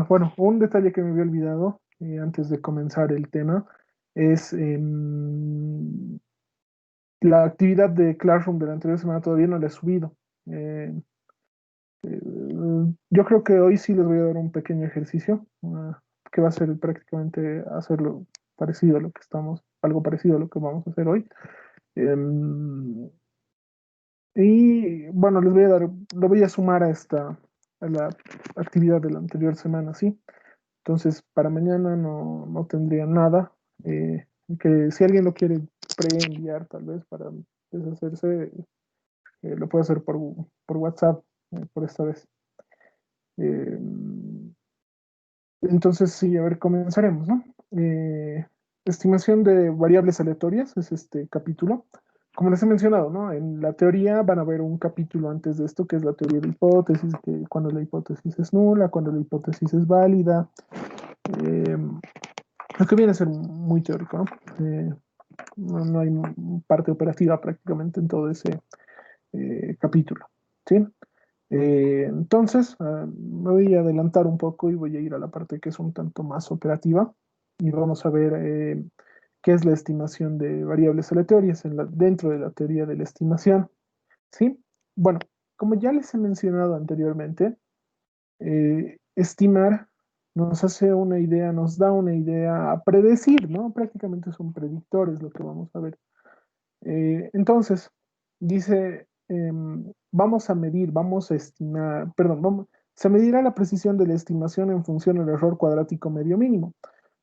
Bueno, un detalle que me había olvidado antes de comenzar el tema es la actividad de Classroom de la anterior semana todavía no la he subido. Eh, yo creo que hoy sí les voy a dar un pequeño ejercicio, que va a ser prácticamente hacerlo parecido a lo que algo parecido a lo que vamos a hacer hoy. Em, y bueno, lo voy a sumar a la actividad de la anterior semana, ¿sí? Entonces, para mañana no tendría nada. eh, que si alguien lo quiere preenviar, tal vez para deshacerse, lo puede hacer por WhatsApp, por esta vez. Eh, entonces, sí, a ver, comenzaremos, ¿no? Estimación de variables aleatorias es este capítulo. Como les he mencionado, ¿no? En la teoría van a ver un capítulo antes de esto, que es la teoría de hipótesis, que cuando la hipótesis es nula, cuando la hipótesis es válida. eh, lo que viene a ser muy teórico, ¿no? No hay parte operativa prácticamente en todo ese capítulo, ¿sí? Entonces, me voy a adelantar un poco y voy a ir a la parte que es un tanto más operativa y vamos a ver qué es la estimación de variables aleatorias dentro de la teoría de la estimación, ¿sí? Bueno, como ya les he mencionado anteriormente, estimar nos hace una idea, nos da una idea a predecir, ¿no? Prácticamente son predictores lo que vamos a ver. Entonces, dice, vamos a medir, vamos a estimar, perdón, se medirá la precisión de la estimación en función del error cuadrático medio mínimo.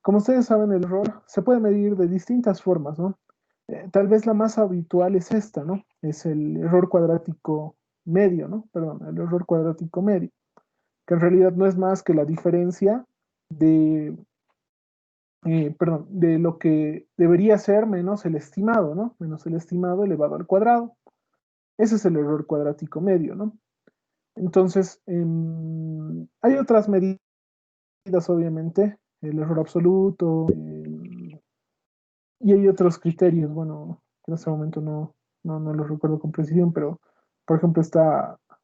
Como ustedes saben, el error se puede medir de distintas formas, ¿no? Tal vez la más habitual es esta, ¿no? Es el error cuadrático medio, ¿no? Perdón, el error cuadrático medio, que en realidad no es más que la diferencia de, perdón, de lo que debería ser menos el estimado, ¿no? Menos el estimado elevado al cuadrado. Ese es el error cuadrático medio, ¿no? Entonces, hay otras medidas, obviamente, el error absoluto, y hay otros criterios, bueno, en este momento no los recuerdo con precisión, pero, por ejemplo,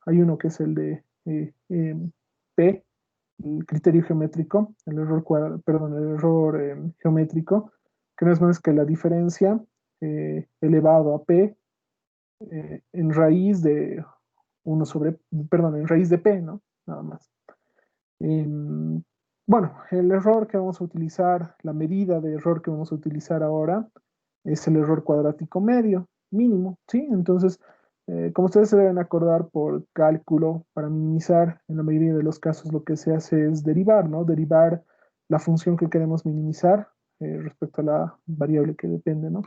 hay uno que es el de P, el criterio geométrico, perdón, el error geométrico, que no es más que la diferencia elevado a P en raíz de perdón, en raíz de P, ¿no? Nada más. Em, bueno, el error que vamos a utilizar, la medida de error que vamos a utilizar ahora es el error cuadrático medio, mínimo, ¿sí? Entonces, como ustedes se deben acordar por cálculo, para minimizar, en la mayoría de los casos lo que se hace es derivar, ¿no? Derivar la función que queremos minimizar respecto a la variable que depende, ¿no?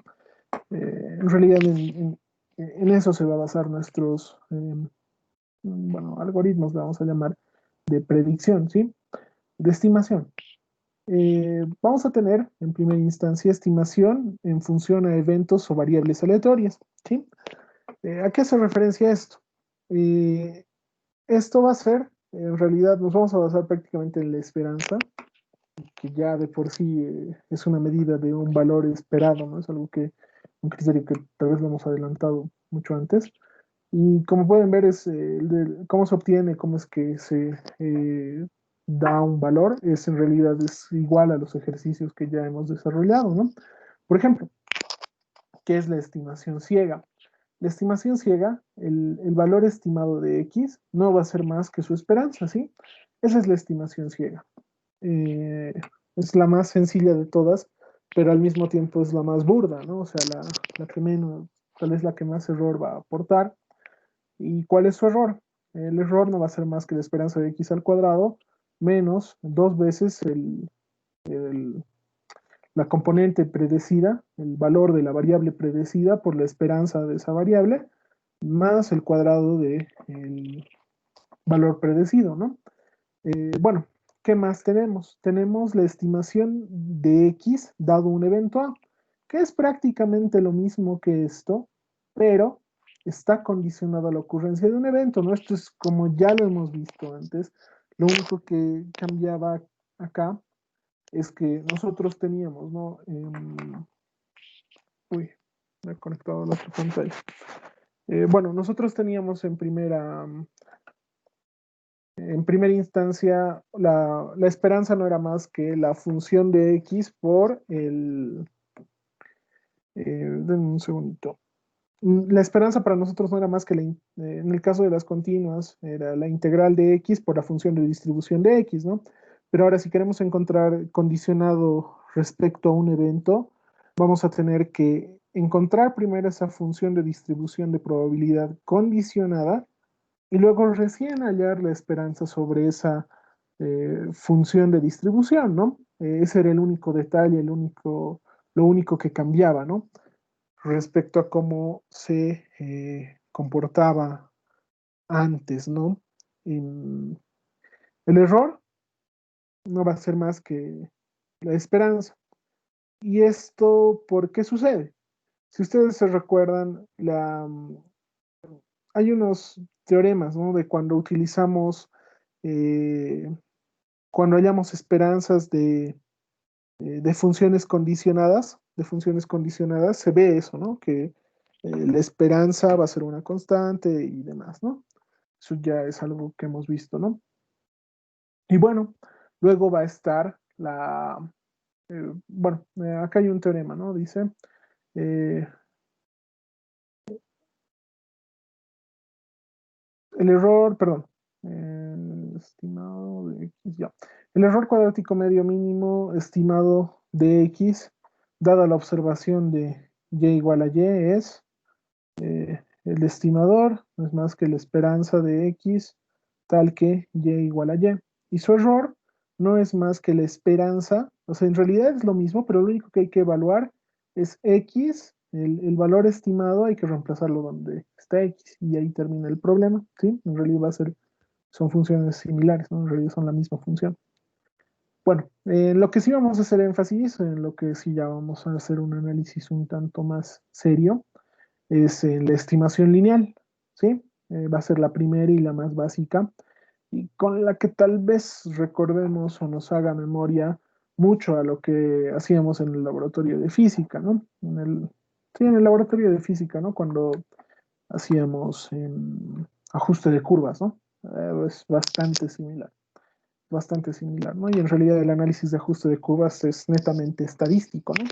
En realidad, en eso se va a basar nuestros, bueno, algoritmos, le vamos a llamar, de predicción, ¿sí? De estimación. Vamos a tener, en primera instancia, estimación en función a eventos o variables aleatorias, ¿sí? ¿A qué hace referencia esto? Eh, Esto va a ser, en realidad, nos vamos a basar prácticamente en la esperanza, que ya de por sí es una medida de un valor esperado, ¿no? Es algo un criterio que tal vez lo hemos adelantado mucho antes. Y como pueden ver, es cómo se obtiene, cómo es que se da un valor, en realidad es igual a los ejercicios que ya hemos desarrollado, ¿no? Por ejemplo, ¿qué es la estimación ciega? La estimación ciega, el valor estimado de X no va a ser más que su esperanza, ¿sí? Esa es la estimación ciega. Eh, es la más sencilla de todas, pero al mismo tiempo es la más burda, ¿no? O sea, la que menos, tal vez la que más error va a aportar. ¿Y cuál es su error? El error no va a ser más que la esperanza de x al cuadrado menos dos veces el- la componente predecida, el valor de la variable predecida por la esperanza de esa variable, más el cuadrado del valor predecido, ¿no? Bueno, ¿qué más tenemos? Tenemos la estimación de x dado un evento A, que es prácticamente lo mismo que esto, pero está condicionado a la ocurrencia de un evento, ¿no? Esto es como ya lo hemos visto antes. Lo único que cambiaba acá es que nosotros teníamos, ¿no? Uy, me he conectado a la otra pantalla. Bueno, nosotros teníamos en primera en primera instancia, la esperanza no era más que la función de x por el... denme un segundito. La esperanza para nosotros no era más que, en el caso de las continuas, era la integral de x por la función de distribución de x, ¿no? Pero ahora si queremos encontrar condicionado respecto a un evento, vamos a tener que encontrar primero esa función de distribución de probabilidad condicionada y luego recién hallar la esperanza sobre esa función de distribución, ¿no? Ese era el único detalle, lo único que cambiaba, ¿no? Respecto a cómo se comportaba antes, ¿no? En- el error no va a ser más que la esperanza. ¿Y esto por qué sucede? Si ustedes se recuerdan, hay unos teoremas, ¿no? De eh, cuando hallamos esperanzas de funciones condicionadas, se ve eso, ¿no? Que la esperanza va a ser una constante y demás, ¿no? Eso ya es algo que hemos visto, ¿no? Y bueno, luego va a estar acá hay un teorema, ¿no? Dice, eh, el error, perdón, estimado de x, ya. El error cuadrático medio mínimo estimado de x, dada la observación de y igual a y, es el estimador, no es más que la esperanza de x, tal que y igual a y. Y su error no es más que la esperanza, o sea, en realidad es lo mismo, pero lo único que hay que evaluar es x, el valor estimado, hay que reemplazarlo donde está x, y ahí termina el problema, ¿sí? En realidad son funciones similares, ¿no? En realidad son la misma función. Bueno, lo que sí vamos a hacer énfasis, en lo que sí ya vamos a hacer un análisis un tanto más serio, es la estimación lineal, ¿sí? Va a ser la primera y la más básica, y con la que tal vez recordemos o nos haga memoria mucho a lo que hacíamos en el laboratorio de física, ¿no? Sí, en el laboratorio de física, ¿no? Cuando hacíamos ajuste de curvas, ¿no? Es bastante similar, ¿no? Y en realidad el análisis de ajuste de curvas es netamente estadístico, ¿no?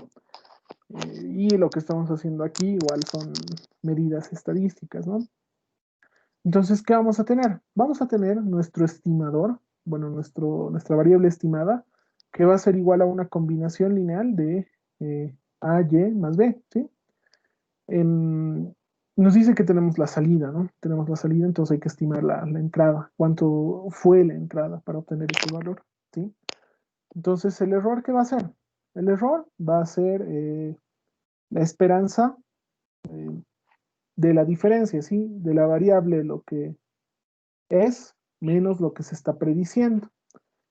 Y lo que estamos haciendo aquí igual son medidas estadísticas, ¿no? Entonces, ¿qué vamos a tener? Vamos a tener nuestro estimador, bueno, nuestra variable estimada, que va a ser igual a una combinación lineal de A, Y más B, ¿sí? Em, nos dice que tenemos la salida, ¿no? Tenemos la salida, entonces hay que estimar la entrada, cuánto fue la entrada para obtener ese valor, ¿sí? Entonces, ¿el error qué va a ser? El error va a ser la esperanza eh, de la diferencia, ¿sí? De la variable, lo que es menos lo que se está prediciendo,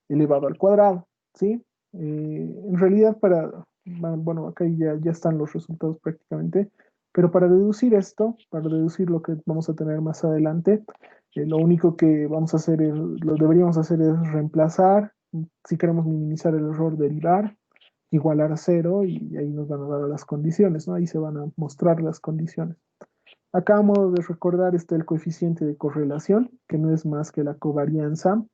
elevado al cuadrado, ¿sí? En realidad, bueno, acá ya están los resultados prácticamente, pero para deducir esto, para deducir lo que vamos a tener más adelante, lo único que vamos a hacer lo deberíamos hacer es reemplazar, si queremos minimizar el error, derivar, igualar a cero y ahí nos van a dar las condiciones, ¿no? Ahí se van a mostrar las condiciones. Acabamos de recordar el coeficiente de correlación, que no es más que la covarianza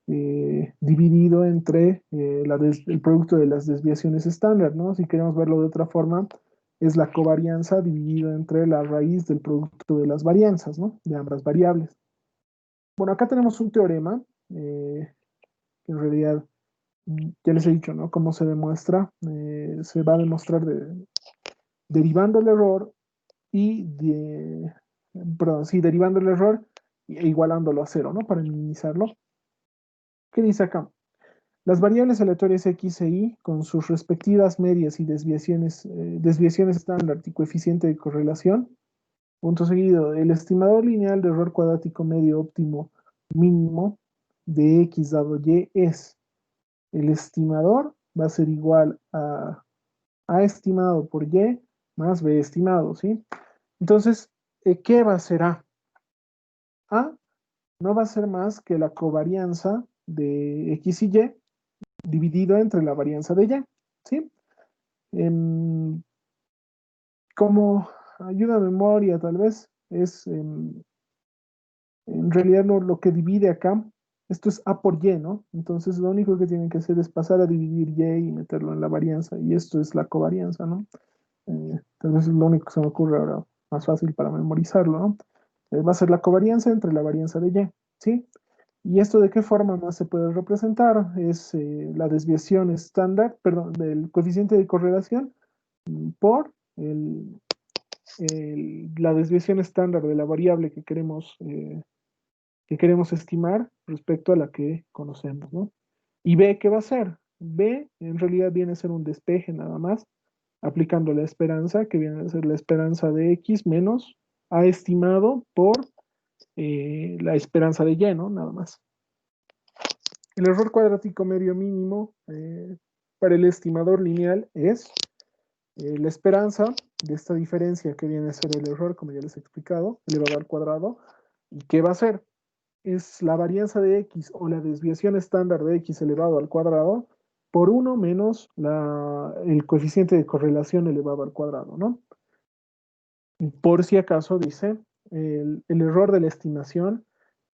dividido entre el producto de las desviaciones estándar, ¿no? Si queremos verlo de otra forma, es la covarianza dividido entre la raíz del producto de las varianzas, ¿no? De ambas variables. Bueno, acá tenemos un teorema, que en realidad ya les he dicho, ¿no? Cómo se demuestra. Se va a demostrar derivando el error y perdón, sí, derivando el error e igualándolo a cero, ¿no? Para minimizarlo. ¿Qué dice acá? Las variables aleatorias x e y, con sus respectivas medias y desviaciones estándar y coeficiente de correlación, punto seguido, el estimador lineal de error cuadrático medio óptimo mínimo de x dado y es, el estimador va a ser igual a estimado por y más b estimado, ¿sí? Entonces, ¿qué va a ser A? A no va a ser más que la covarianza de x y y dividido entre la varianza de y, ¿sí? Em, como ayuda a memoria, tal vez, es en realidad lo que divide acá. Esto es A por Y, ¿no? Entonces lo único que tienen que hacer es pasar a dividir Y y meterlo en la varianza, y esto es la covarianza, ¿no? Entonces es lo único que se me ocurre ahora, más fácil para memorizarlo, ¿no? Va a ser la covarianza entre la varianza de Y, ¿sí? ¿Y esto de qué forma más se puede representar? Es la desviación estándar, perdón, del coeficiente de correlación por la desviación estándar de la variable que queremos estimar respecto a la que conocemos, ¿no? ¿Y B qué va a ser? B en realidad viene a ser un despeje nada más, aplicando la esperanza, que viene a ser la esperanza de X menos A estimado por la esperanza de Y, ¿no? Nada más. El error cuadrático medio mínimo para el estimador lineal es la esperanza de esta diferencia que viene a ser el error, como ya les he explicado, elevado al cuadrado. ¿Y qué va a ser? Es la varianza de X o la desviación estándar de X elevado al cuadrado por 1 menos el coeficiente de correlación elevado al cuadrado, ¿no? Por si acaso dice el error de la estimación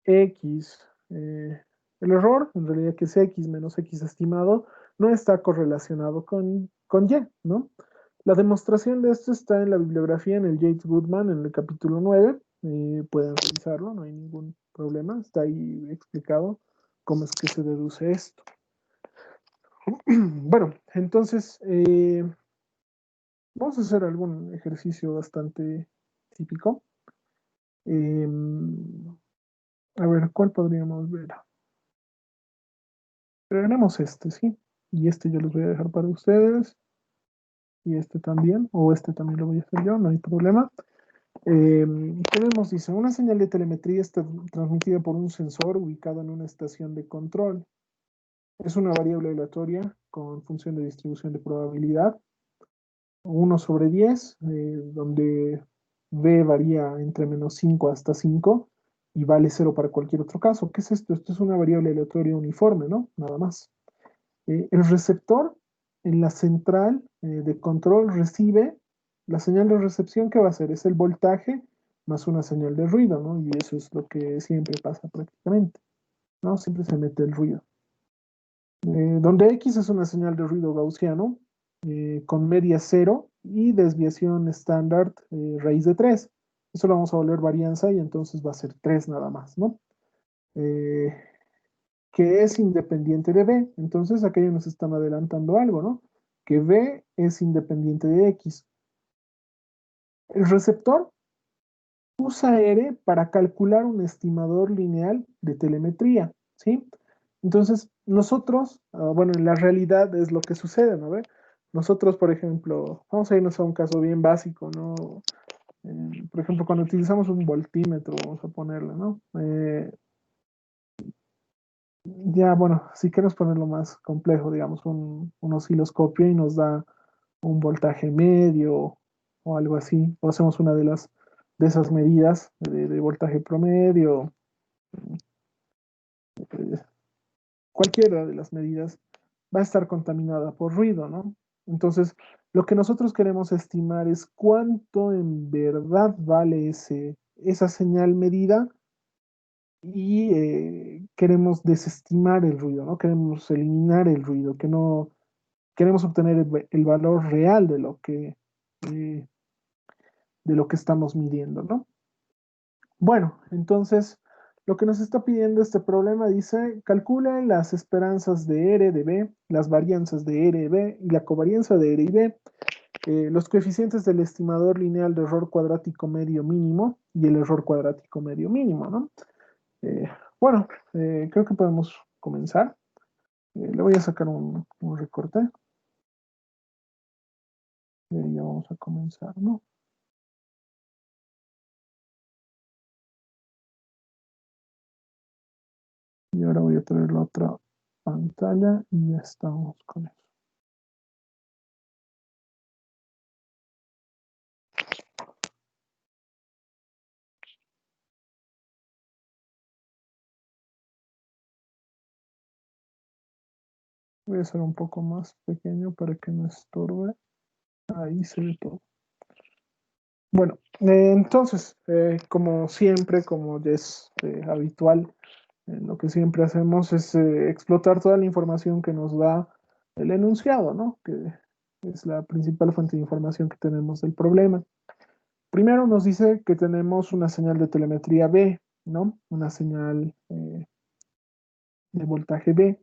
X, el error en realidad que es X menos X estimado, no está correlacionado con Y, ¿no? La demostración de esto está en la bibliografía, en el Yates Goodman, en el capítulo 9. Pueden revisarlo, no hay ningún problema. Está ahí explicado cómo es que se deduce esto. Bueno, entonces vamos a hacer algún ejercicio bastante típico. Eh, a ver, ¿cuál podríamos ver? Tenemos este, ¿sí? Y este yo los voy a dejar para ustedes. Y este también, o este también lo voy a hacer yo, no hay problema. Tenemos, dice, una señal de telemetría está transmitida por un sensor ubicado en una estación de control. Es una variable aleatoria con función de distribución de probabilidad, 1/10, donde B varía entre -5 hasta 5 y vale 0 para cualquier otro caso. ¿Qué es esto? Esto es una variable aleatoria uniforme, ¿no? Nada más. El receptor en la central de control recibe la señal de recepción. ¿Qué va a hacer? Es el voltaje más una señal de ruido, ¿no? Y eso es lo que siempre pasa prácticamente, ¿no? Siempre se mete el ruido. Donde X es una señal de ruido gaussiano con media 0 y desviación estándar raíz de 3. Eso lo vamos a volver varianza y entonces va a ser 3 nada más, ¿no? Eh, que es independiente de B. Entonces, acá ya nos están adelantando algo, ¿no? Que B es independiente de X. El receptor usa R para calcular un estimador lineal de telemetría, ¿sí? Entonces, nosotros, bueno, en la realidad es lo que sucede, ¿no? Nosotros, por ejemplo, vamos a irnos a un caso bien básico, ¿no? Por ejemplo, cuando utilizamos un voltímetro, vamos a ponerle, ¿no? Ya, bueno, si queremos ponerlo más complejo, digamos, un osciloscopio y nos da un voltaje medio o algo así, o hacemos una de esas medidas de voltaje promedio, eh, cualquiera de las medidas va a estar contaminada por ruido, ¿no? Entonces, lo que nosotros queremos estimar es cuánto en verdad vale esa señal medida y queremos desestimar el ruido, ¿no? Queremos eliminar el ruido, que no queremos obtener el valor real eh, de lo que estamos midiendo, ¿no? Bueno, entonces lo que nos está pidiendo este problema dice, calcula las esperanzas de R de B, las varianzas de R de B y la covarianza de R y B, los coeficientes del estimador lineal de error cuadrático medio mínimo y el error cuadrático medio mínimo, ¿no? Eh, bueno, creo que podemos comenzar. Le voy a sacar un recorte. Ya vamos a comenzar, ¿no? Y ahora voy a traer la otra pantalla y ya estamos con eso. Voy a hacer un poco más pequeño para que no estorbe. Ahí se ve todo. Bueno, entonces, como siempre, como ya es habitual, Lo que siempre hacemos es explotar toda la información que nos da el enunciado, ¿no? Que es la principal fuente de información que tenemos del problema. Primero nos dice que tenemos una señal de telemetría B, ¿no? Una señal de voltaje B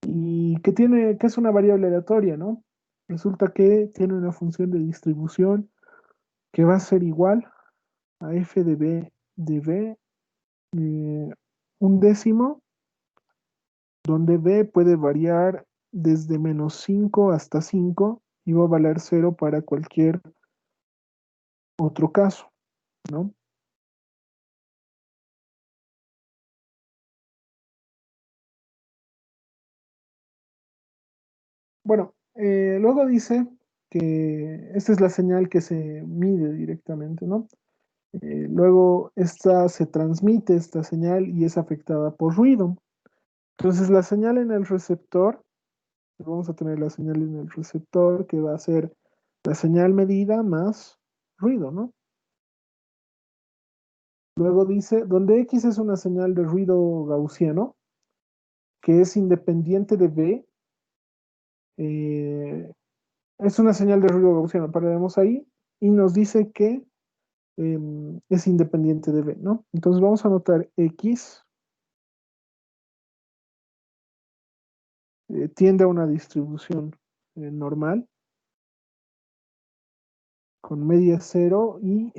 y que es una variable aleatoria, ¿no? Resulta que tiene una función de distribución que va a ser igual a f de B, eh, un décimo, donde B puede variar desde -5 hasta 5 y va a valer 0 para cualquier otro caso, ¿no? Bueno, luego dice que esta es la señal que se mide directamente, ¿no? Luego esta se transmite, esta señal, y es afectada por ruido. Entonces la señal en el receptor, vamos a tener la señal en el receptor que va a ser la señal medida más ruido, ¿no? Luego dice, donde X es una señal de ruido gaussiano, que es independiente de B, eh, es una señal de ruido gaussiano, pararemos ahí, y nos dice que es independiente de B, ¿no? Entonces vamos a anotar X tiende a una distribución normal, con media cero y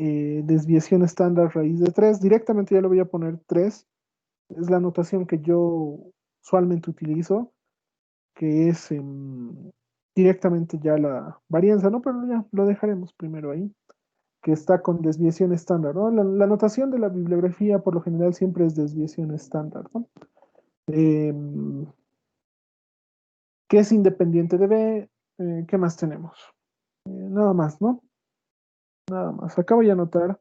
desviación estándar raíz de 3. Directamente ya le voy a poner 3. Es la notación que yo usualmente utilizo, que es directamente ya la varianza, ¿no? Pero ya lo dejaremos primero ahí, que está con desviación estándar, ¿no? La notación de la bibliografía por lo general siempre es desviación estándar, ¿no? Eh, que es independiente de B. ¿Qué más tenemos? Nada más, ¿no? Nada más. Acá voy a anotar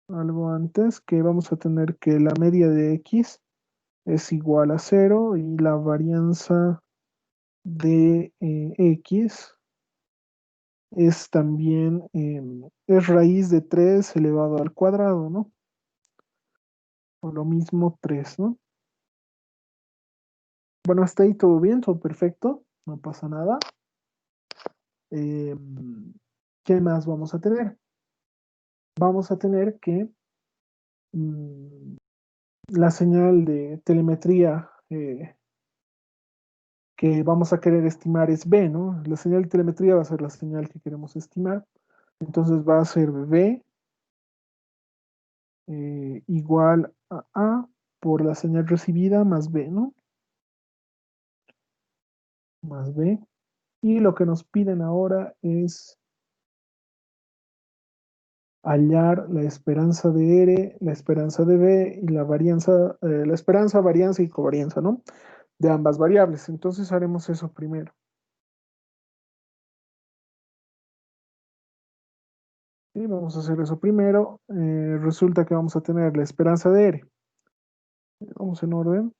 algo antes, que vamos a tener que la media de X es igual a 0 y la varianza de X es también, es raíz de 3 elevado al cuadrado, ¿no? O lo mismo 3, ¿no? Bueno, hasta ahí todo bien, todo perfecto, no pasa nada. Eh, ¿Qué más vamos a tener? Vamos a tener que mm, la señal de telemetría que vamos a querer estimar es B, ¿no? La señal de telemetría va a ser la señal que queremos estimar. Entonces va a ser B igual a A por la señal recibida más B, ¿no? Más B. Y lo que nos piden ahora es hallar la esperanza de R, la esperanza de B y la varianza, la esperanza, varianza y covarianza, ¿no? De ambas variables. Entonces haremos eso primero. Y vamos a hacer eso primero. Resulta que vamos a tener la esperanza de R. Vamos en orden.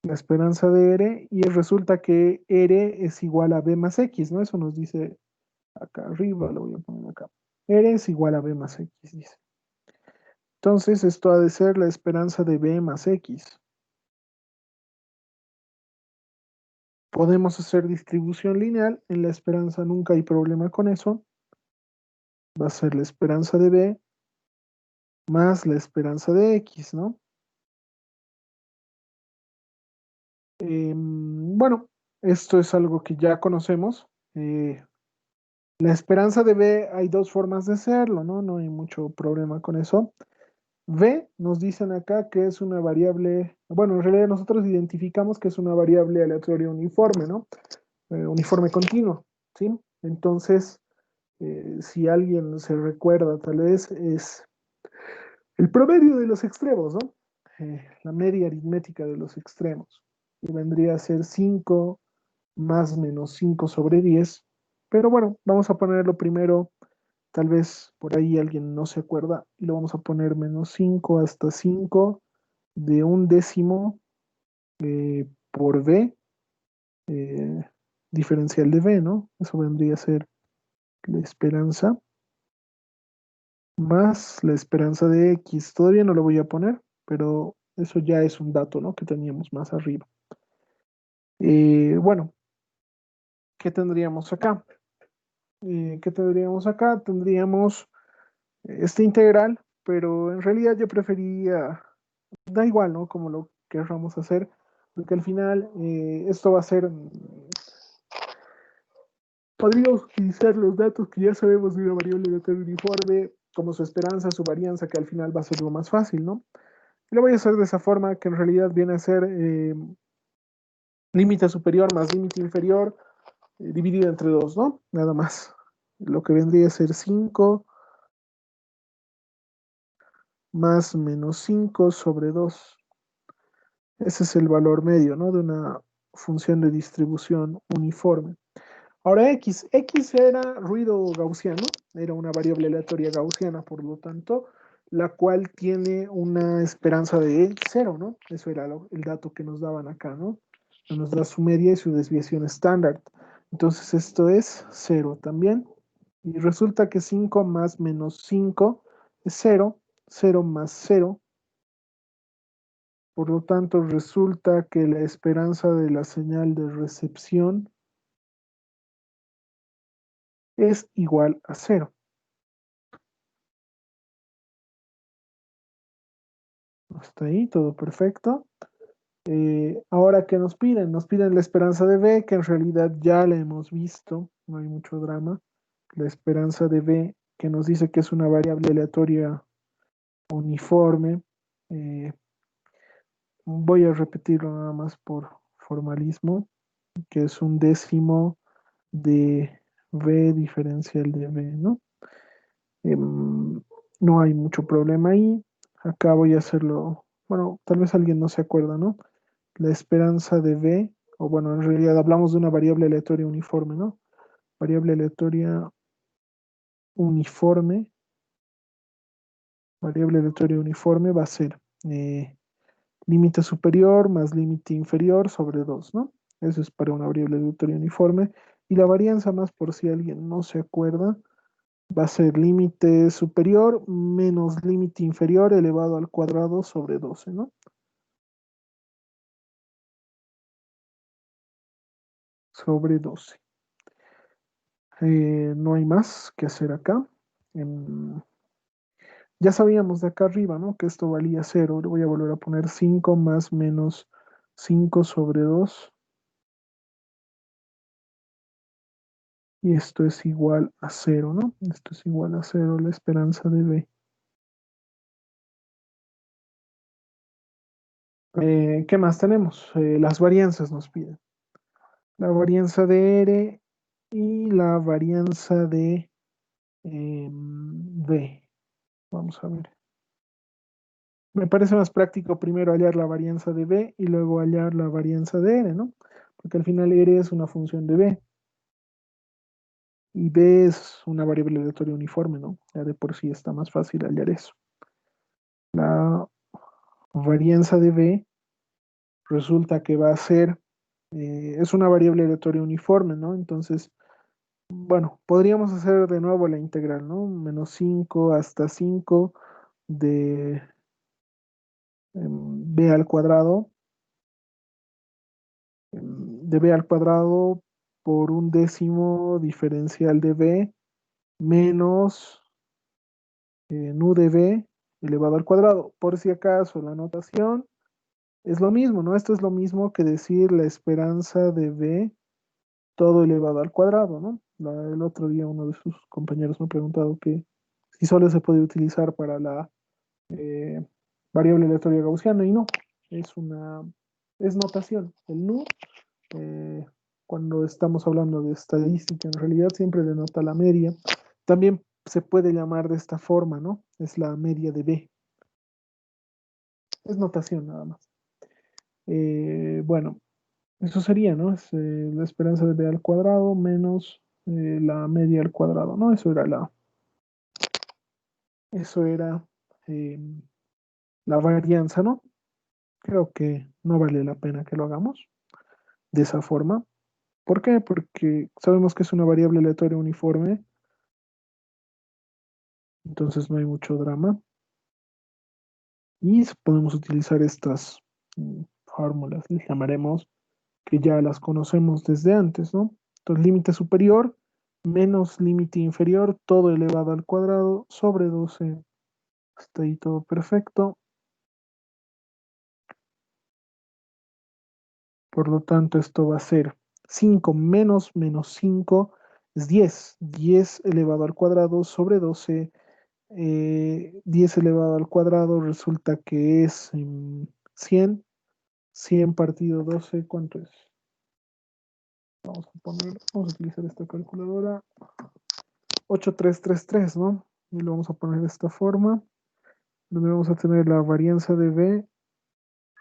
La esperanza de R y resulta que R es igual a B más X, ¿no? Eso nos dice acá arriba, lo voy a poner acá. R es igual a B más X, dice. Entonces esto ha de ser la esperanza de B más X. Podemos hacer distribución lineal, en la esperanza nunca hay problema con eso. Va a ser la esperanza de B más la esperanza de X, ¿no? Bueno, esto es algo que ya conocemos. La esperanza de B hay dos formas de hacerlo, ¿no? No hay mucho problema con eso. B nos dicen acá que es una variable, bueno, en realidad nosotros identificamos que es una variable aleatoria uniforme, ¿no? Uniforme continuo, ¿sí? Entonces, si alguien se recuerda, tal vez es el promedio de los extremos, ¿no? La media aritmética de los extremos. Y vendría a ser 5 más menos 5 sobre 10. Pero bueno, vamos a ponerlo primero. Tal vez por ahí alguien no se acuerda y lo vamos a poner -5 hasta 5 de un décimo por B, eh, diferencial de B, ¿no? Eso vendría a ser la esperanza. más la esperanza de X. Todavía no lo voy a poner, pero eso ya es un dato, ¿no? Que teníamos más arriba. Bueno, ¿qué tendríamos acá? ¿Qué tendríamos acá? Tendríamos este integral, pero en realidad yo prefería, da igual, ¿no? Como lo querramos hacer, porque al final esto va a ser, podríamos utilizar los datos que ya sabemos de una variable de término uniforme, como su esperanza, su varianza, que al final va a ser lo más fácil, ¿no? Y lo voy a hacer de esa forma que en realidad viene a ser límite superior más límite inferior dividido entre 2, ¿no? Nada más. Lo que vendría a ser 5 más menos 5 sobre 2. Ese es el valor medio, ¿no? De una función de distribución uniforme. Ahora X era ruido gaussiano, era una variable aleatoria gaussiana, por lo tanto, la cual tiene una esperanza de 0, ¿no? Eso era el dato que nos daban acá, ¿no? Nos da su media y su desviación estándar. Entonces esto es 0 también. Y resulta que 5 más menos 5 es 0, 0 más 0. Por lo tanto, resulta que la esperanza de la señal de recepción es igual a 0. Hasta ahí, todo perfecto. Ahora, ¿qué nos piden? Nos piden la esperanza de B, que en realidad ya la hemos visto, no hay mucho drama. La esperanza de B, que nos dice que es una variable aleatoria uniforme. Eh, Voy a repetirlo nada más por formalismo, que es un décimo de B diferencial de B, ¿no? No hay mucho problema ahí. Acá voy a hacerlo, bueno, tal vez alguien no se acuerda, ¿no? La esperanza de B, o bueno, en realidad hablamos de una variable aleatoria uniforme, ¿no? Variable aleatoria uniforme, variable aleatoria uniforme va a ser límite superior más límite inferior sobre 2, ¿no? Eso es para una variable aleatoria uniforme. Y la varianza más por si alguien no se acuerda, va a ser límite superior menos límite inferior elevado al cuadrado sobre 12, ¿no? Sobre 12. No hay más que hacer acá. Em, ya sabíamos de acá arriba, ¿no? Que esto valía 0. Le voy a volver a poner 5 más menos 5 sobre 2. Y esto es igual a 0, ¿no? Esto es igual a 0, la esperanza de B. ¿Qué más tenemos? Las varianzas nos piden. La varianza de R y la varianza de B. Vamos a ver. Me parece más práctico primero hallar la varianza de B y luego hallar la varianza de R, ¿no? Porque al final R es una función de B y B es una variable aleatoria uniforme, ¿no? Ya de por sí está más fácil hallar eso. La varianza de B resulta que va a ser, es una variable aleatoria uniforme, ¿no? Entonces, bueno, podríamos hacer de nuevo la integral, ¿no? Menos 5 hasta 5 de B al cuadrado, de B al cuadrado por un décimo diferencial de B menos nu de B elevado al cuadrado. Por si acaso, la notación es lo mismo, ¿no? Esto es lo mismo que decir la esperanza de B todo elevado al cuadrado, ¿no? El otro día uno de sus compañeros me ha preguntado que si solo se puede utilizar para la eh, variable aleatoria gaussiana y no, es notación. El nu, eh, cuando estamos hablando de estadística, en realidad siempre denota la media. También se puede llamar de esta forma, ¿no? Es la media de B. Es notación nada más. Bueno, eso sería, ¿no? Es la esperanza de B al cuadrado menos la media al cuadrado, ¿no? Eso era eh, la varianza, ¿no? Creo que no vale la pena que lo hagamos de esa forma. ¿Por qué? Porque sabemos que es una variable aleatoria uniforme entonces no hay mucho drama. Y podemos utilizar estas fórmulas, les llamaremos, que ya las conocemos desde antes, ¿no? Entonces, límite superior menos límite inferior, todo elevado al cuadrado, sobre 12. Está ahí todo perfecto. Por lo tanto, esto va a ser 5 menos menos 5 es 10. 10 elevado al cuadrado sobre 12. 10 elevado al cuadrado resulta que es 100. 100 partido 12, ¿cuánto es? Vamos a utilizar esta calculadora. 8333, ¿no? Y lo vamos a poner de esta forma, donde vamos a tener la varianza de B,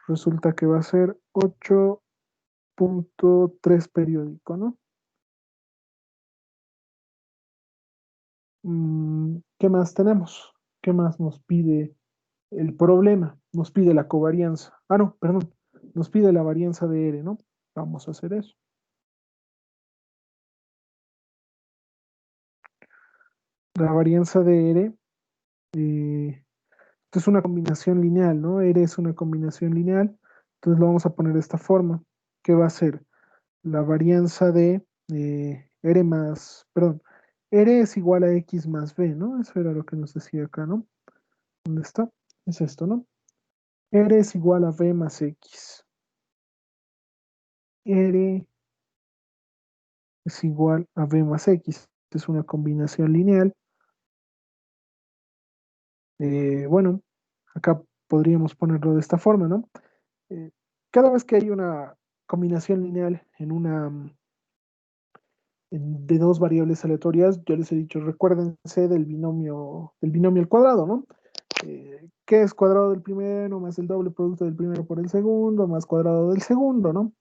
resulta que va a ser 8.3 periódico, ¿no? ¿Qué más tenemos? ¿Qué más nos pide el problema? Nos pide la covarianza. Ah, no, perdón. Nos pide la varianza de R, ¿no? Vamos a hacer eso. La varianza de R, esto es una combinación lineal, ¿no? R es una combinación lineal. Entonces lo vamos a poner de esta forma. ¿Qué va a ser? La varianza de R más, perdón, R es igual a X más B, ¿no? Eso era lo que nos decía acá, ¿no? ¿Dónde está? Es esto, ¿no? R es igual a B más X. R es igual a B más X. Es una combinación lineal. Bueno, acá podríamos ponerlo de esta forma, ¿no? Eh, cada vez que hay una combinación lineal en una de dos variables aleatorias, yo les he dicho, recuérdense del binomio al cuadrado, ¿no? ¿Qué es cuadrado del primero más el doble producto del primero por el segundo más cuadrado del segundo, ¿no?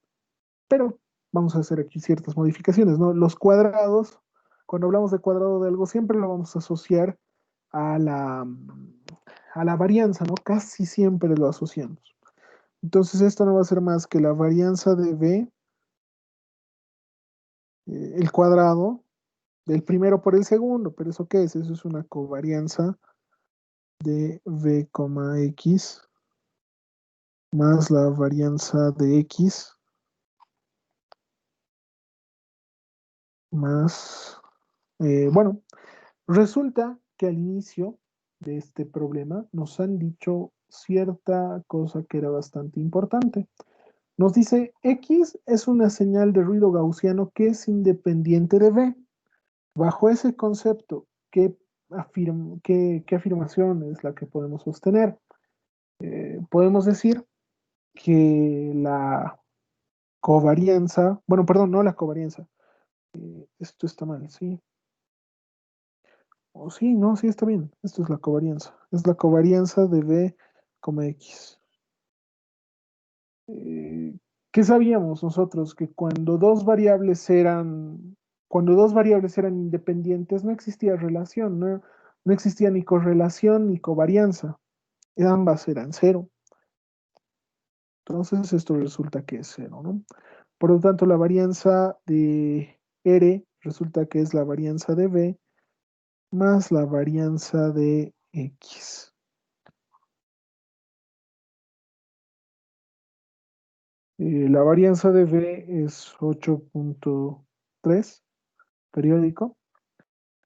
Pero vamos a hacer aquí ciertas modificaciones, ¿no? Los cuadrados, cuando hablamos de cuadrado de algo, siempre lo vamos a asociar a la varianza, ¿no? Casi siempre lo asociamos. Entonces, esto no va a ser más que la varianza de b, el cuadrado del primero por el segundo. ¿Pero eso qué es? Eso es una covarianza de b, x más la varianza de x más, bueno, resulta que al inicio de este problema nos han dicho cierta cosa que era bastante importante. Nos dice X es una señal de ruido gaussiano que es independiente de B. Bajo ese concepto, ¿qué afirmación es la que podemos sostener? Podemos decir que la covarianza, bueno, perdón, no la covarianza, esto está mal, ¿sí? O sí, no, sí está bien. Esto es la covarianza. Es la covarianza de B, X. Eh, ¿Qué sabíamos nosotros? Que cuando dos variables eran independientes, no existía relación, no existía ni correlación ni covarianza. Ambas eran cero. Entonces esto resulta que es cero, ¿no? Por lo tanto, la varianza de R resulta que es la varianza de B más la varianza de X. La varianza de B es 8.3 periódico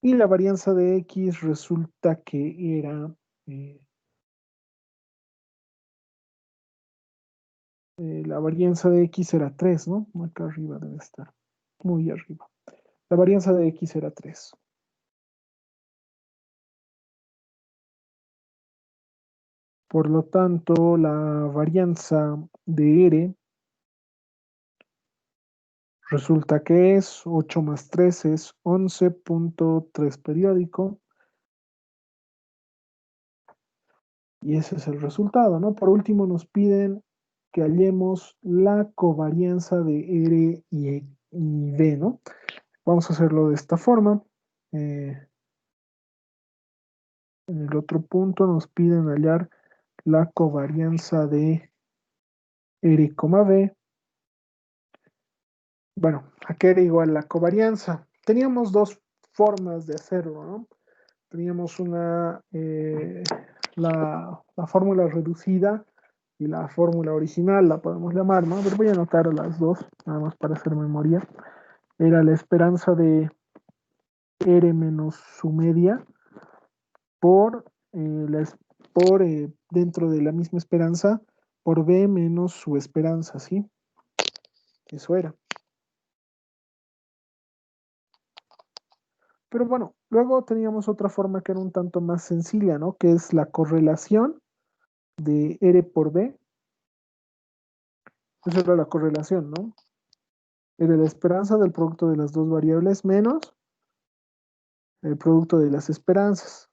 y la varianza de X resulta que era, la varianza de X era 3, ¿no? Acá arriba debe estar, muy arriba. La varianza de X era 3. Por lo tanto, la varianza de R resulta que es 8 más 3 es 11.3 periódico. Y ese es el resultado, ¿no? Por último, nos piden que hallemos la covarianza de R y B, ¿no? Vamos a hacerlo de esta forma. Eh, en el otro punto nos piden hallar la covarianza de R, B. Bueno, ¿a qué era igual la covarianza? Teníamos dos formas de hacerlo, ¿no? teníamos la fórmula reducida y la fórmula original, la podemos llamar, ¿no? Pero voy a anotar las dos, nada más para hacer memoria. Era la esperanza de R menos su media por, dentro de la misma esperanza por B menos su esperanza, ¿sí? Eso era. Pero bueno, luego teníamos otra forma que era un tanto más sencilla, ¿no? Que es la correlación de R por B. Esa era la correlación, ¿no? Era la esperanza del producto de las dos variables menos el producto de las esperanzas.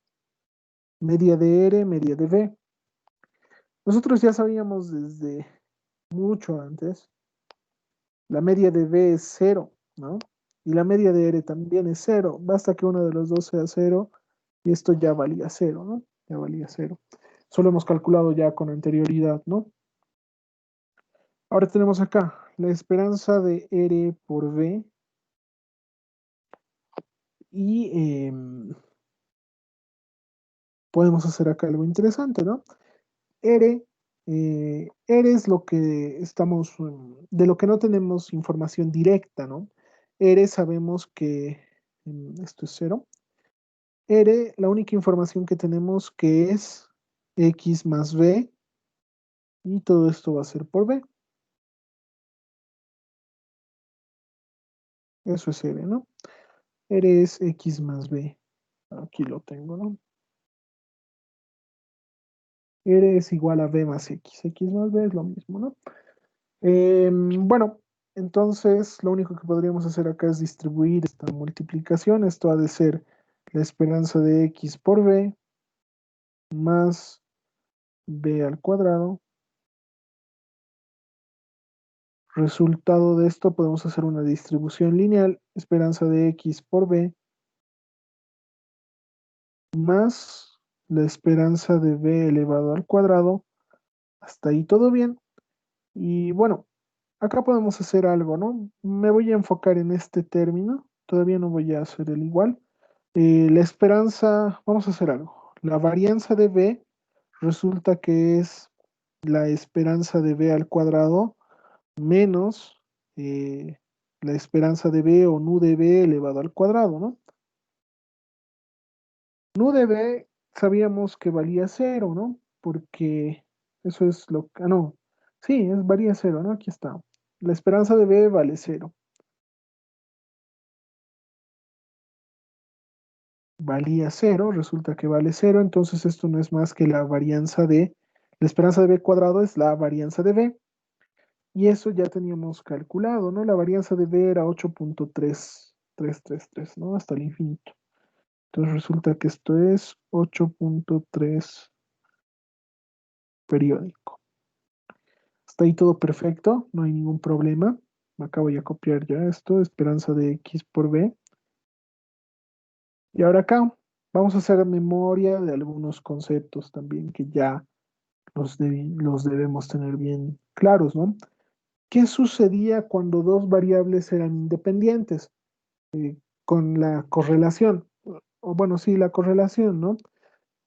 Media de R, media de B. Nosotros ya sabíamos desde mucho antes, la media de B es cero, ¿no? Y la media de R también es cero. Basta que uno de los dos sea cero y esto ya valía cero, ¿no? Ya valía cero. Solo hemos calculado ya con anterioridad, ¿no? Ahora tenemos acá la esperanza de R por B y podemos hacer acá algo interesante, ¿no? R es lo que estamos, de lo que no tenemos información directa, ¿no? R sabemos que esto es cero. R, la única información que tenemos que es X más B y todo esto va a ser por B. Eso es R, ¿no? R es X más B. Aquí lo tengo, ¿no? R es igual a B más X. X más B es lo mismo, ¿no? Bueno, entonces lo único que podríamos hacer acá es distribuir esta multiplicación. Esto ha de ser la esperanza de X por B más B al cuadrado. Resultado de esto podemos hacer una distribución lineal. Esperanza de X por B más la esperanza de B elevado al cuadrado. Hasta ahí todo bien. Y bueno, acá podemos hacer algo, ¿no? Me voy a enfocar en este término. Todavía no voy a hacer el igual. La esperanza, vamos a hacer algo. La varianza de B resulta que es la esperanza de B al cuadrado menos la esperanza de B o nu de B elevado al cuadrado, ¿no? Nu de B sabíamos que valía cero, ¿no? Porque eso es lo que... Ah, no. Sí, valía cero, ¿no? Aquí está. La esperanza de B vale cero. Valía cero, resulta que vale cero, entonces esto no es más que la varianza de... La esperanza de B cuadrado es la varianza de B. Y eso ya teníamos calculado, ¿no? La varianza de B era 8.3333, ¿no? Hasta el infinito. Entonces resulta que esto es 8.3 periódico. Está ahí todo perfecto, no hay ningún problema. Acá voy a copiar ya esto, esperanza de X por B. Y ahora acá vamos a hacer memoria de algunos conceptos también que ya los debemos tener bien claros, ¿no? ¿Qué sucedía cuando dos variables eran independientes? Con la correlación, o bueno, sí, la correlación, ¿no?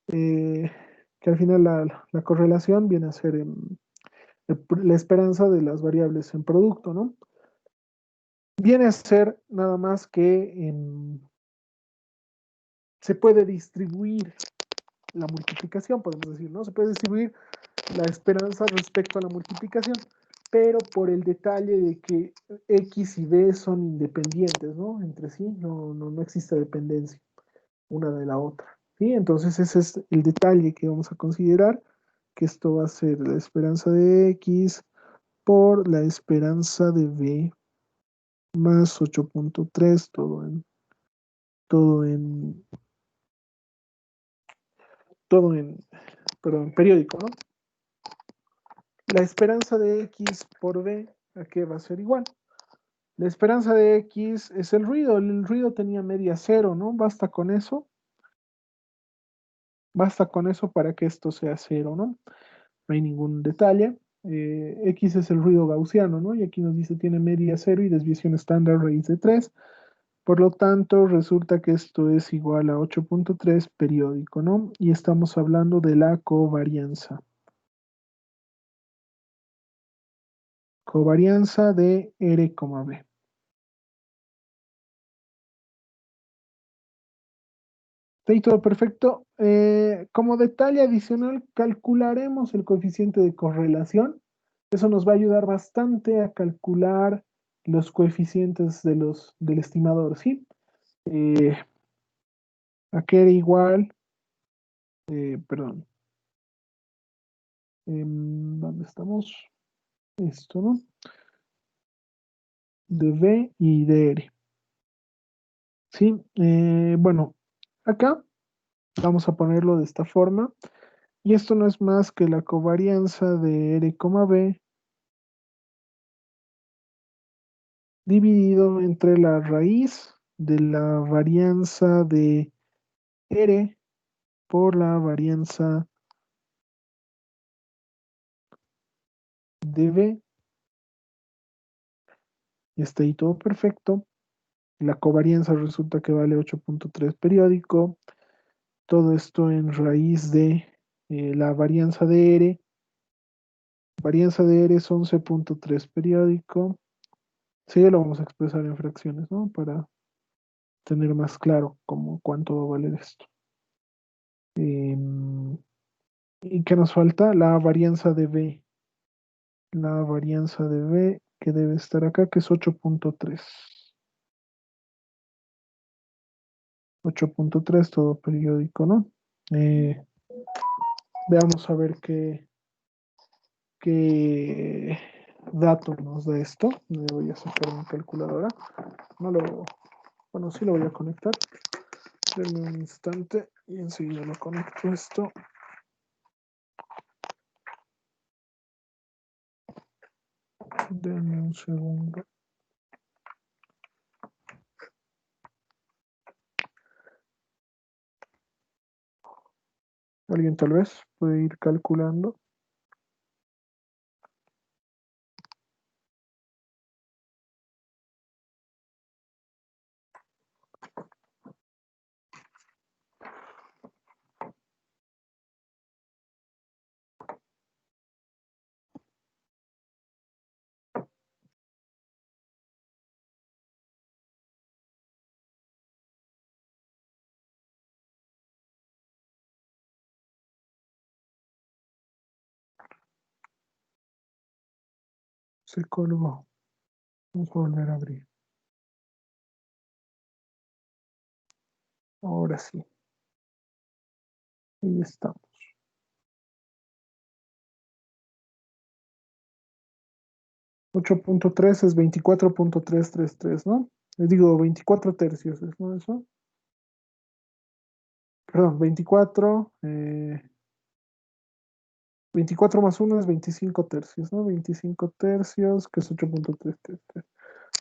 Eh, que al final la correlación viene a ser la esperanza de las variables en producto, ¿no? Viene a ser nada más que se puede distribuir la multiplicación, podemos decir, ¿no? Se puede distribuir la esperanza respecto a la multiplicación, pero por el detalle de que X y B son independientes, ¿no? Entre sí, no existe dependencia una de la otra, ¿sí? Entonces ese es el detalle que vamos a considerar, que esto va a ser la esperanza de X por la esperanza de B más 8.3, todo en, todo en, perdón, periódico, ¿no? La esperanza de X por B, ¿a qué va a ser igual? La esperanza de X es el ruido tenía media cero, ¿no? Basta con eso para que esto sea cero, ¿no? No hay ningún detalle. X es el ruido gaussiano, ¿no? Y aquí nos dice tiene media cero y desviación estándar raíz de 3. Por lo tanto, resulta que esto es igual a 8.3 periódico, ¿no? Y estamos hablando de la covarianza. Covarianza de R, B. ¿Está ahí todo perfecto? Como detalle adicional, calcularemos el coeficiente de correlación. Eso nos va a ayudar bastante a calcular los coeficientes del estimador, ¿sí? A que era igual, perdón, ¿dónde estamos? Esto, ¿no? De V y de R. ¿Sí? Bueno, acá vamos a ponerlo de esta forma. Y esto no es más que la covarianza de R, B dividido entre la raíz de la varianza de R por la varianza de V. Y está ahí todo perfecto. La covarianza resulta que vale 8.3 periódico. Todo esto en raíz de la varianza de R. Varianza de R es 11.3 periódico. Sí, ya lo vamos a expresar en fracciones, ¿no? Para tener más claro cuánto va a valer esto. ¿Y qué nos falta? La varianza de V. La varianza de V que debe estar acá, que es 8.3. 8.3, todo periódico, ¿no? Eh, Veamos a ver qué dato nos da esto. Me voy a sacar mi calculadora. No lo, bueno, sí lo voy a conectar. Denme un instante y enseguida lo conecto esto. Denme un segundo. Alguien tal vez puede ir calculando. Se colgó. Vamos a volver a abrir. Ahora sí. Ahí estamos. 8.3 es 24.333, ¿no? Les digo 24 tercios, ¿no? Eso. Perdón, 24 más 1 es 25 tercios, ¿no? 25 tercios, que es 8.333.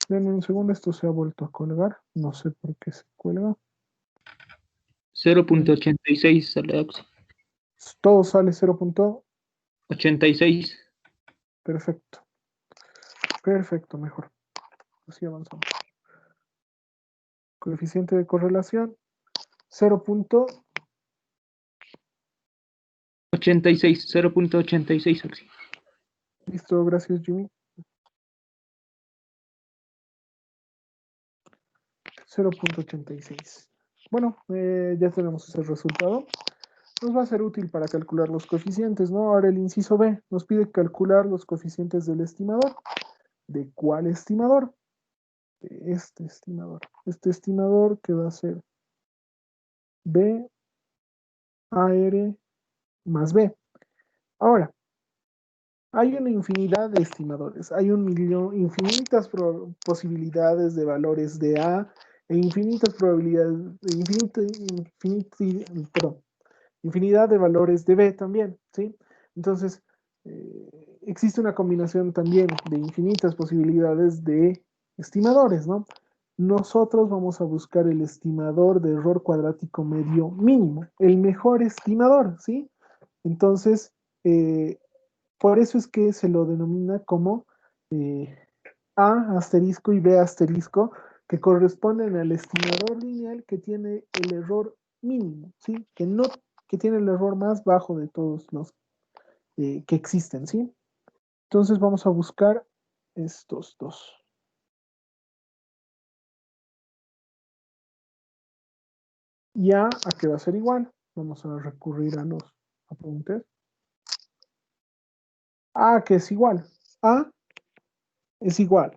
Denme un segundo, esto se ha vuelto a colgar. No sé por qué se cuelga. 0.86 sale Axi. Todo sale 0. 86. Perfecto. Perfecto, mejor. Así avanzamos. Coeficiente de correlación 0. 86, 0.86 Axi. Listo, gracias Jimmy. 0.86. Bueno, ya tenemos ese resultado. Nos va a ser útil para calcular los coeficientes, ¿no? Ahora el inciso B nos pide calcular los coeficientes del estimador. ¿De cuál estimador? De este estimador. Este estimador que va a ser B AR más B. Ahora, hay una infinidad de estimadores. Hay infinitas posibilidades de valores de A e infinitas probabilidades, perdón, infinidad de valores de B también, ¿sí? Entonces, existe una combinación también de infinitas posibilidades de estimadores, ¿no? Nosotros vamos a buscar el estimador de error cuadrático medio mínimo, el mejor estimador, ¿sí? Entonces, por eso es que se lo denomina como A asterisco y B asterisco, que corresponden al estimador lineal que tiene el error mínimo, ¿sí? Que tiene el error más bajo de todos los que existen, ¿sí? Entonces vamos a buscar estos dos. Y A qué va a ser igual. Vamos a recurrir a los apuntes. A que es igual. A es igual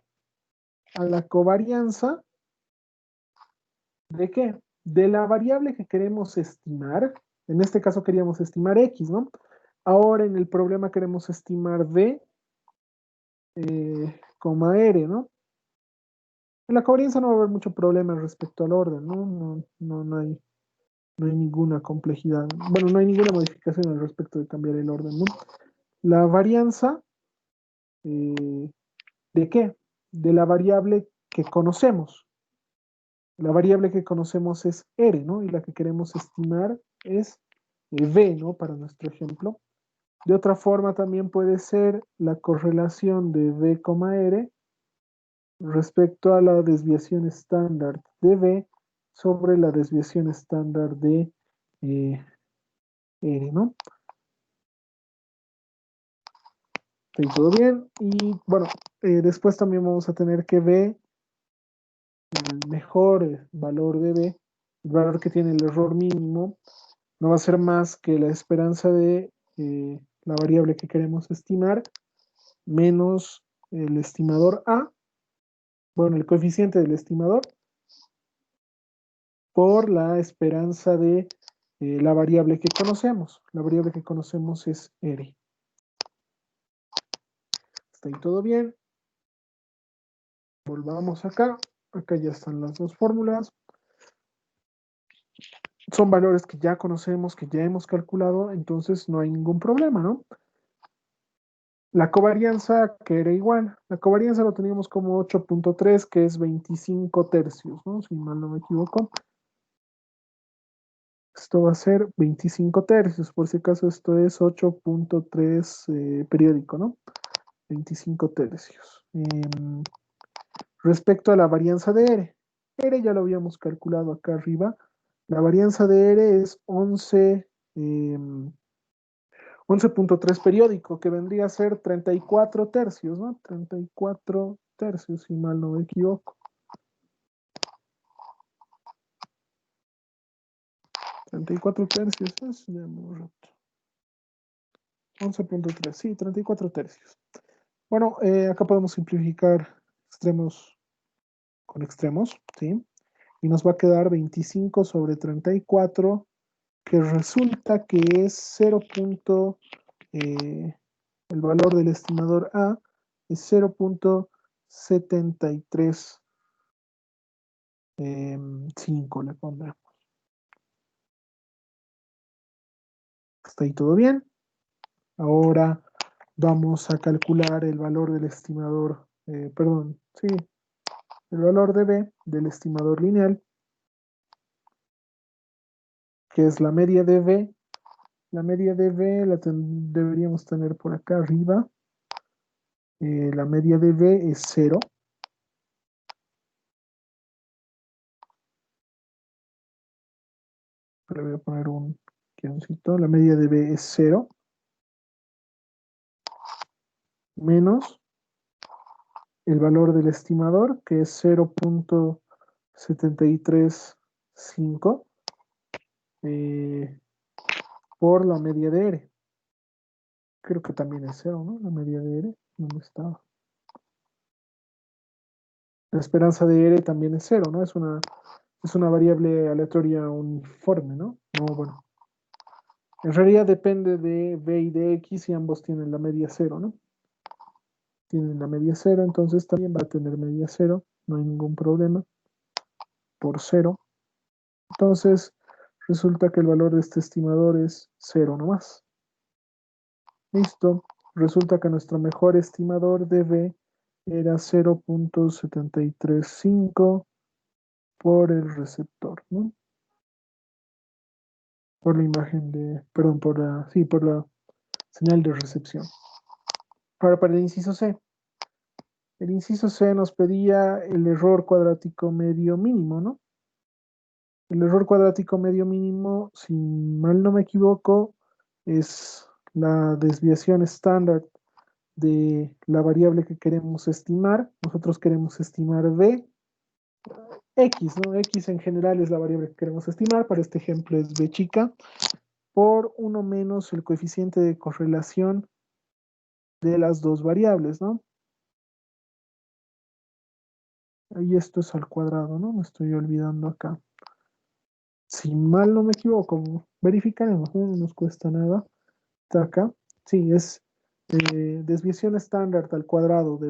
a la covarianza ¿de qué? De la variable que queremos estimar. En este caso queríamos estimar X, ¿no? Ahora en el problema queremos estimar V, R, ¿no? En la covarianza no va a haber mucho problema respecto al orden, ¿no? No hay ninguna complejidad. Bueno, no hay ninguna modificación al respecto de cambiar el orden, ¿no? La varianza, ¿de qué? De la variable que conocemos. La variable que conocemos es R, ¿no? Y la que queremos estimar es V, ¿no? Para nuestro ejemplo. De otra forma también puede ser la correlación de V, R respecto a la desviación estándar de V sobre la desviación estándar de R, ¿no? ¿Está todo bien? Y bueno, después también vamos a tener que V, el mejor valor de V, el valor que tiene el error mínimo, no va a ser más que la esperanza de la variable que queremos estimar menos el estimador A, bueno, el coeficiente del estimador por la esperanza de la variable que conocemos. La variable que conocemos es R. ¿Está ahí todo bien? Volvamos acá. Acá ya están las dos fórmulas. Son valores que ya conocemos, que ya hemos calculado, entonces no hay ningún problema, ¿no? La covarianza que era igual. La covarianza lo teníamos como 8.3, que es 25 tercios, ¿no? Si mal no me equivoco. Esto va a ser 25 tercios, por si acaso esto es 8.3 periódico, ¿no? 25 tercios. Respecto a la varianza de R. R ya lo habíamos calculado acá arriba. La varianza de R es 11.3 periódico, que vendría a ser 34 tercios, ¿no? 34 tercios, si mal no me equivoco. 34 tercios, es ya muy rato. 11.3, sí, 34 tercios. Bueno, acá podemos simplificar extremos con extremos, ¿sí? Y nos va a quedar 25 sobre 34, que resulta que es 0. El valor del estimador A es 0.735, le pondremos. ¿Está ahí todo bien? Ahora vamos a calcular el valor del estimador, perdón, sí, el valor de B del estimador lineal, que es la media de B. La media de B la deberíamos tener por acá arriba. La media de B es 0. Le voy a poner un guioncito. La media de B es 0 menos el valor del estimador, que es 0.735 por la media de R. Creo que también es 0, ¿no? La media de R, ¿dónde estaba? La esperanza de R también es 0, ¿no? Es una variable aleatoria uniforme, ¿no? No, bueno. En realidad depende de B y de X y ambos tienen la media 0, ¿no? Tienen la media 0, entonces también va a tener media 0, no hay ningún problema, por 0. Entonces, resulta que el valor de este estimador es 0 nomás. Listo. Resulta que nuestro mejor estimador de B era 0.735 por el receptor, ¿no? Por la imagen de, perdón, por la señal de recepción. Ahora para el inciso C. El inciso C nos pedía el error cuadrático medio mínimo, ¿no? El error cuadrático medio mínimo, si mal no me equivoco, es la desviación estándar de la variable que queremos estimar. Nosotros queremos estimar b, x, ¿no? X en general es la variable que queremos estimar. Para este ejemplo es b chica, por 1 menos el coeficiente de correlación de las dos variables, ¿no? Ahí esto es al cuadrado, ¿no? Me estoy olvidando acá. Si mal no me equivoco, verificaremos, no nos cuesta nada. Está acá. Sí, es desviación estándar al cuadrado de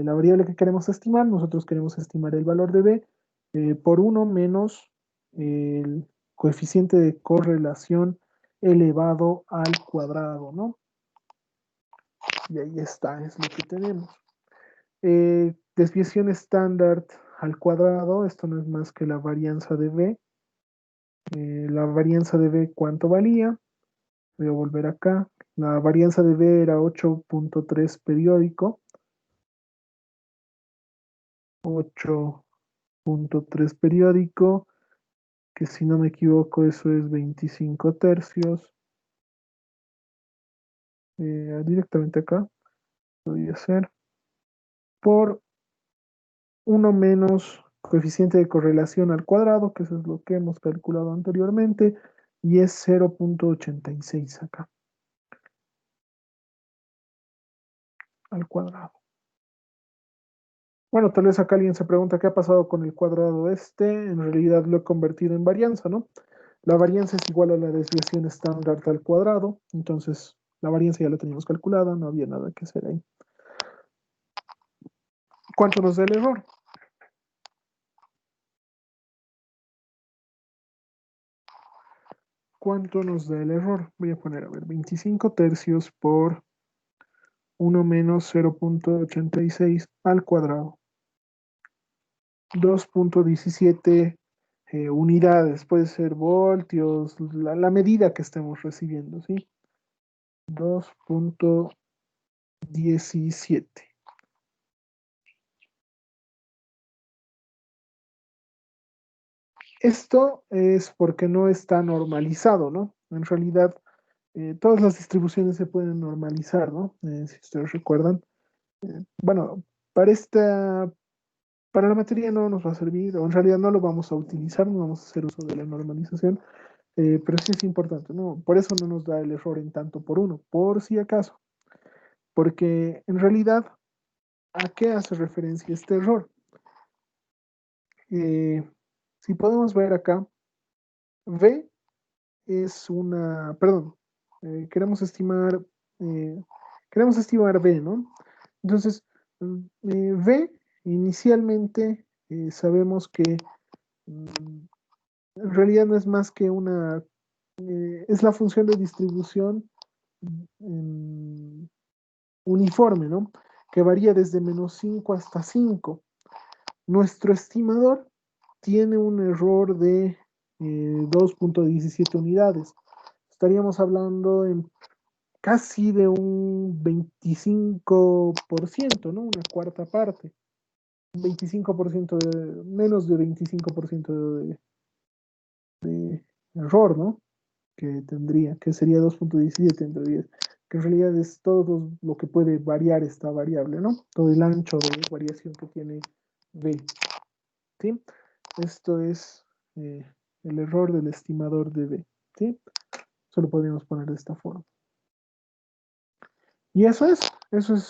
la variable que queremos estimar. Nosotros queremos estimar el valor de b por 1 menos el coeficiente de correlación elevado al cuadrado, ¿no? Y ahí está, es lo que tenemos. Desviación estándar al cuadrado, esto no es más que la varianza de b. La varianza de b, ¿cuánto valía? Voy a volver acá. La varianza de b era 8.3 periódico. 8.3 periódico, que si no me equivoco eso es 25 tercios. Directamente acá, voy a hacer por 1 menos coeficiente de correlación al cuadrado, que eso es lo que hemos calculado anteriormente, y es 0.86 acá, al cuadrado. Bueno, tal vez acá alguien se pregunta qué ha pasado con el cuadrado este. En realidad lo he convertido en varianza, ¿no? La varianza es igual a la desviación estándar al cuadrado. Entonces, la varianza ya la teníamos calculada, no había nada que hacer ahí. ¿Cuánto nos da el error? ¿Cuánto nos da el error? Voy a poner, a ver, 25 tercios por 1 menos 0.86 al cuadrado. 2.17 unidades, puede ser voltios, la medida que estemos recibiendo, ¿sí? 2.17. Esto es porque no está normalizado, ¿no? En realidad, todas las distribuciones se pueden normalizar, ¿no? Si ustedes recuerdan. Bueno, para para la materia no nos va a servir, o en realidad no lo vamos a utilizar, no vamos a hacer uso de la normalización, pero sí es importante, ¿no? Por eso no nos da el error en tanto por uno, por si acaso. Porque en realidad, ¿a qué hace referencia este error? Si podemos ver acá, V es perdón, eh, queremos estimar, eh, queremos estimar B, ¿no? Entonces, B inicialmente sabemos que mm, en realidad no es más que es la función de distribución mm, uniforme, ¿no? Que varía desde -5 hasta 5. Nuestro estimador tiene un error de 2.17 unidades. Estaríamos hablando en casi de un 25%, ¿no? Una cuarta parte. Un 25% menos de 25% de error, ¿no? Que sería 2.17 entre 10, que en realidad es todo lo que puede variar esta variable, ¿no? Todo el ancho de variación que tiene B, ¿sí? Esto es el error del estimador de B, ¿sí? Solo podríamos poner de esta forma. Y eso es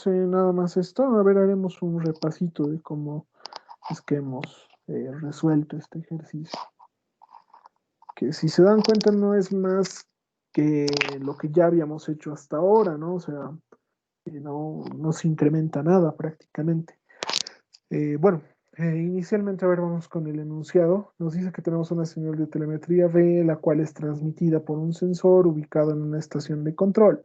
nada más esto. A ver, haremos un repasito de cómo es que hemos resuelto este ejercicio. Que si se dan cuenta no es más que lo que ya habíamos hecho hasta ahora, ¿no? O sea, no se incrementa nada prácticamente. Bueno, inicialmente, a ver, vamos con el enunciado. Nos dice que tenemos una señal de telemetría V, la cual es transmitida por un sensor ubicado en una estación de control.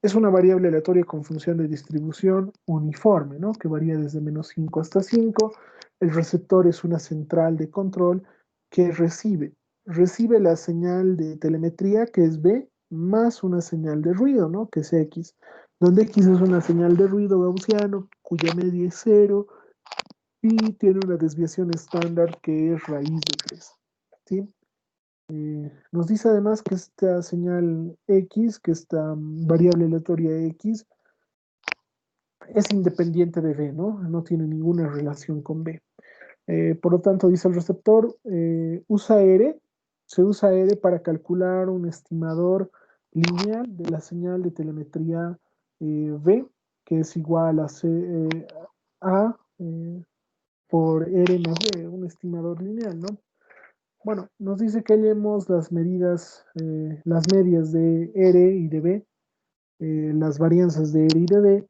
Es una variable aleatoria con función de distribución uniforme, ¿no? Que varía desde -5 hasta 5. El receptor es una central de control que recibe la señal de telemetría, que es B, más una señal de ruido, ¿no? Que es X. donde X es una señal de ruido gaussiano cuya media es cero y tiene una desviación estándar que es raíz de 3. ¿Sí? Nos dice además que esta señal X, que esta variable aleatoria X, es independiente de B, ¿no? No tiene ninguna relación con B. Por lo tanto, dice el receptor, se usa R para calcular un estimador lineal de la señal de telemetría B, que es igual a, A por R más B, un estimador lineal, ¿no? Bueno, nos dice que hallemos las medidas, las medias de R y de B, las varianzas de R y de B,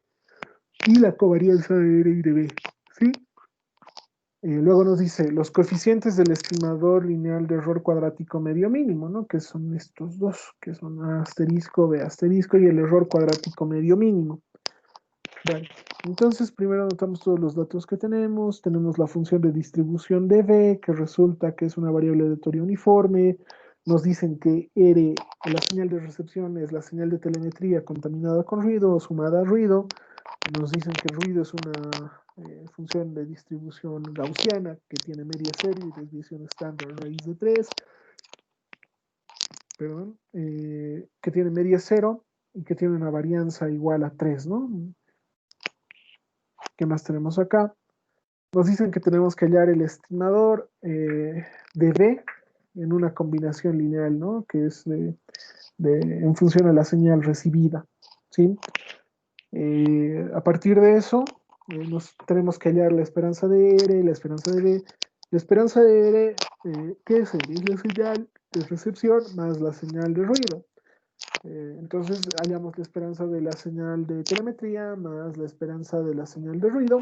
y la covarianza de R y de B, ¿sí? Luego nos dice los coeficientes del estimador lineal de error cuadrático medio mínimo, ¿no? Que son estos dos, que son A asterisco, B asterisco y el error cuadrático medio mínimo. Bueno, entonces primero anotamos todos los datos que tenemos. Tenemos la función de distribución de B, que resulta que es una variable aleatoria uniforme. Nos dicen que R, la señal de recepción, es la señal de telemetría contaminada con ruido o sumada a ruido. Nos dicen que ruido es una función de distribución gaussiana que tiene media serie y desviación estándar raíz de 3, perdón, que tiene media 0 y que tiene una varianza igual a 3, ¿no? ¿Qué más tenemos acá? Nos dicen que tenemos que hallar el estimador de B en una combinación lineal, ¿no? Que es en función a la señal recibida, ¿sí? A partir de eso, tenemos que hallar la esperanza de R, la esperanza de B. La esperanza de R, ¿qué es R? Es la señal de recepción más la señal de ruido. Entonces hallamos la esperanza de la señal de telemetría más la esperanza de la señal de ruido.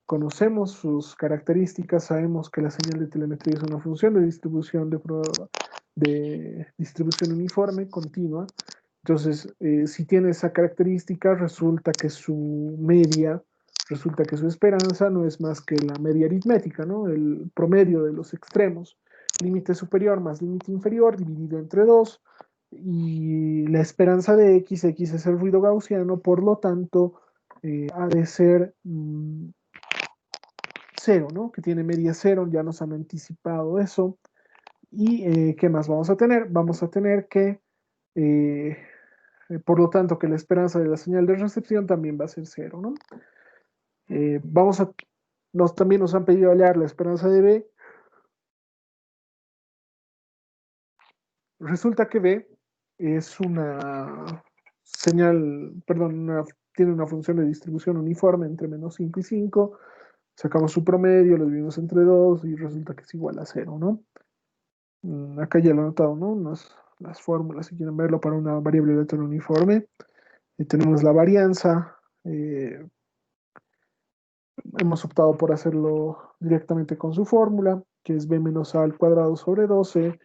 Conocemos sus características, sabemos que la señal de telemetría es una función de distribución uniforme, continua. Entonces, si tiene esa característica, resulta que su media, resulta que su esperanza no es más que la media aritmética, ¿no? El promedio de los extremos. Límite superior más límite inferior dividido entre 2. Y la esperanza de X es el ruido gaussiano, por lo tanto, ha de ser 0, ¿no? Que tiene media 0, ya nos han anticipado eso. ¿Y qué más vamos a tener? Vamos a tener que, por lo tanto, que la esperanza de la señal de recepción también va a ser 0, ¿no? Vamos a, también nos han pedido hallar la esperanza de B. Resulta que B es una señal, perdón, tiene una función de distribución uniforme entre menos 5 y 5. Sacamos su promedio, lo dividimos entre 2 y resulta que es igual a 0, ¿no? Acá ya lo he anotado, ¿no? Las fórmulas, si quieren verlo, para una variable aleatoria uniforme. Tenemos la varianza. Hemos optado por hacerlo directamente con su fórmula, que es b menos a al cuadrado sobre 12,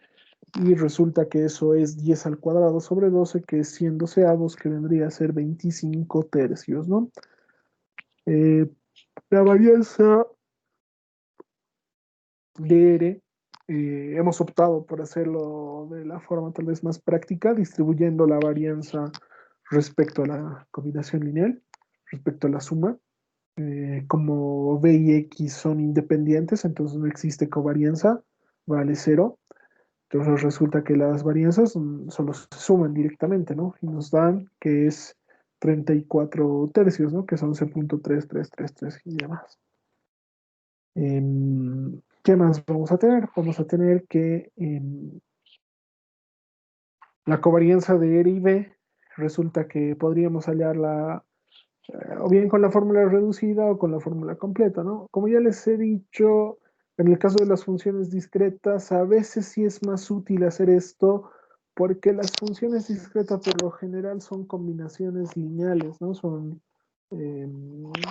y resulta que eso es 10 al cuadrado sobre 12, que es 100 doceavos, que vendría a ser 25 tercios, ¿no? La varianza de R, hemos optado por hacerlo de la forma tal vez más práctica, distribuyendo la varianza respecto a la combinación lineal, respecto a la suma. Como B y X son independientes, entonces no existe covarianza, vale 0. Entonces resulta que las varianzas solo se suman directamente, ¿no? Y nos dan que es 34 tercios, ¿no? Que es 11.3333 y demás. ¿Qué más vamos a tener? Vamos a tener que la covarianza de R y B resulta que podríamos hallarla o bien con la fórmula reducida o con la fórmula completa, ¿no? Como ya les he dicho, en el caso de las funciones discretas, a veces sí es más útil hacer esto porque las funciones discretas por lo general son combinaciones lineales, ¿no? Eh,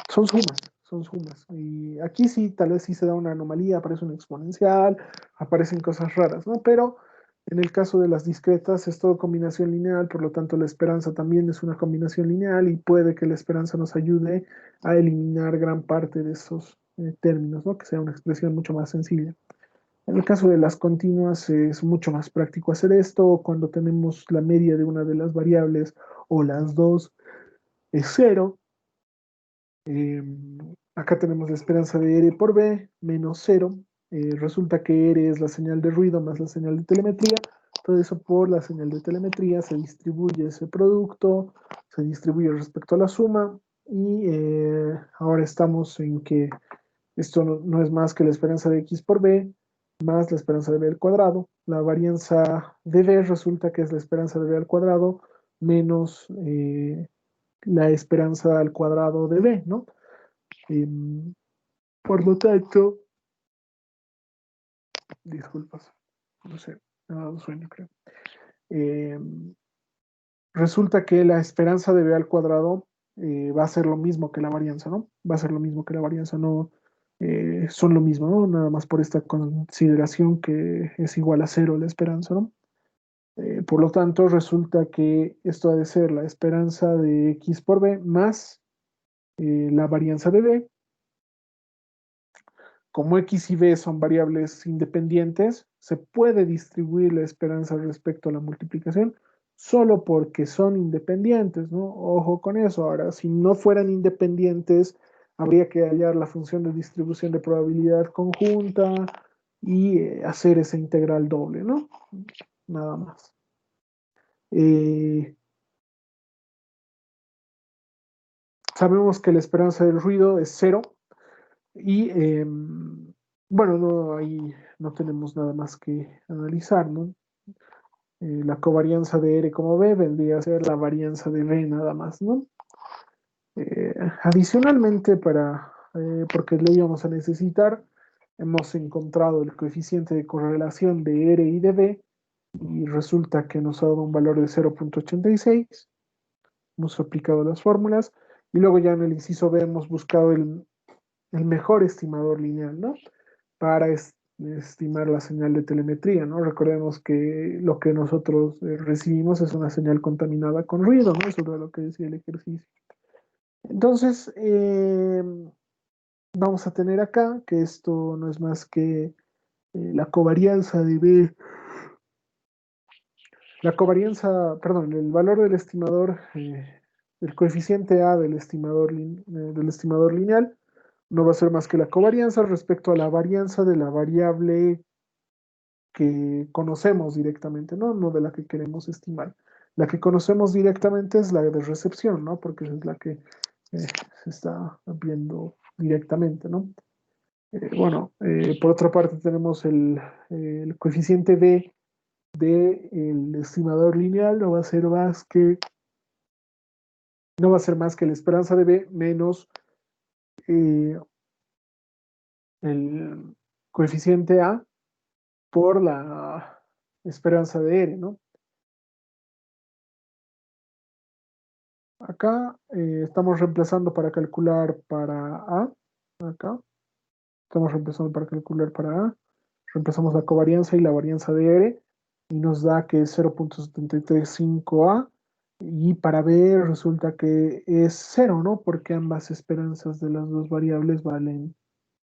son sumas. Y aquí sí, tal vez sí se da una anomalía, aparece una exponencial, aparecen cosas raras, ¿no? Pero en el caso de las discretas es todo combinación lineal, por lo tanto la esperanza también es una combinación lineal y puede que la esperanza nos ayude a eliminar gran parte de esos términos, ¿no? Que sea una expresión mucho más sencilla. En el caso de las continuas es mucho más práctico hacer esto cuando tenemos la media de una de las variables o las dos. es 0. Acá tenemos la esperanza de R por B, menos 0. Resulta que R es la señal de ruido más la señal de telemetría. Todo eso por la señal de telemetría se distribuye ese producto, se distribuye respecto a la suma. Y ahora estamos en que esto no es más que la esperanza de X por B más la esperanza de B al cuadrado. La varianza de B resulta que es la esperanza de B al cuadrado menos la esperanza al cuadrado de B, ¿no? Por lo tanto, disculpas, no sé, me ha dado sueño, creo. Eh, Resulta que la esperanza de B al cuadrado va a ser lo mismo que la varianza, ¿no? Va a ser lo mismo que la varianza, no son lo mismo, ¿no? Nada más por esta consideración que es igual a 0 la esperanza, ¿no? Por lo tanto, resulta que esto ha de ser la esperanza de X por B más la varianza de B. Como X y B son variables independientes, se puede distribuir la esperanza respecto a la multiplicación solo porque son independientes, ¿no? Ojo con eso. Ahora, si no fueran independientes, habría que hallar la función de distribución de probabilidad conjunta y hacer esa integral doble, ¿no? Nada más. Sabemos que la esperanza del ruido es 0 y bueno, no, ahí no tenemos nada más que analizar, ¿no? La covarianza de R como B vendría a ser la varianza de B nada más, ¿no? Adicionalmente, porque lo íbamos a necesitar, hemos encontrado el coeficiente de correlación de R y de B y resulta que nos ha dado un valor de 0.86. Hemos aplicado las fórmulas y luego ya en el inciso B hemos buscado el mejor estimador lineal, ¿no? Para estimar la señal de telemetría, ¿no? Recordemos que lo que nosotros recibimos es una señal contaminada con ruido, ¿no? Eso es lo que decía el ejercicio. Entonces, vamos a tener acá que esto no es más que la covarianza de B, la covarianza, perdón, el valor del estimador, el coeficiente A del estimador lineal, no va a ser más que la covarianza respecto a la varianza de la variable que conocemos directamente, ¿no? No de la que queremos estimar. La que conocemos directamente es la de recepción, ¿no? Porque es la que se está viendo directamente, ¿no? Bueno, por otra parte tenemos el coeficiente B del estimador lineal, no va a ser más que la esperanza de B menos eh, el coeficiente A por la esperanza de R, ¿no? Acá estamos reemplazando para calcular para A. Acá estamos reemplazando para calcular para A. Reemplazamos la covarianza y la varianza de R y nos da que es 0.735A. Y para B resulta que es 0, ¿no? Porque ambas esperanzas de las dos variables valen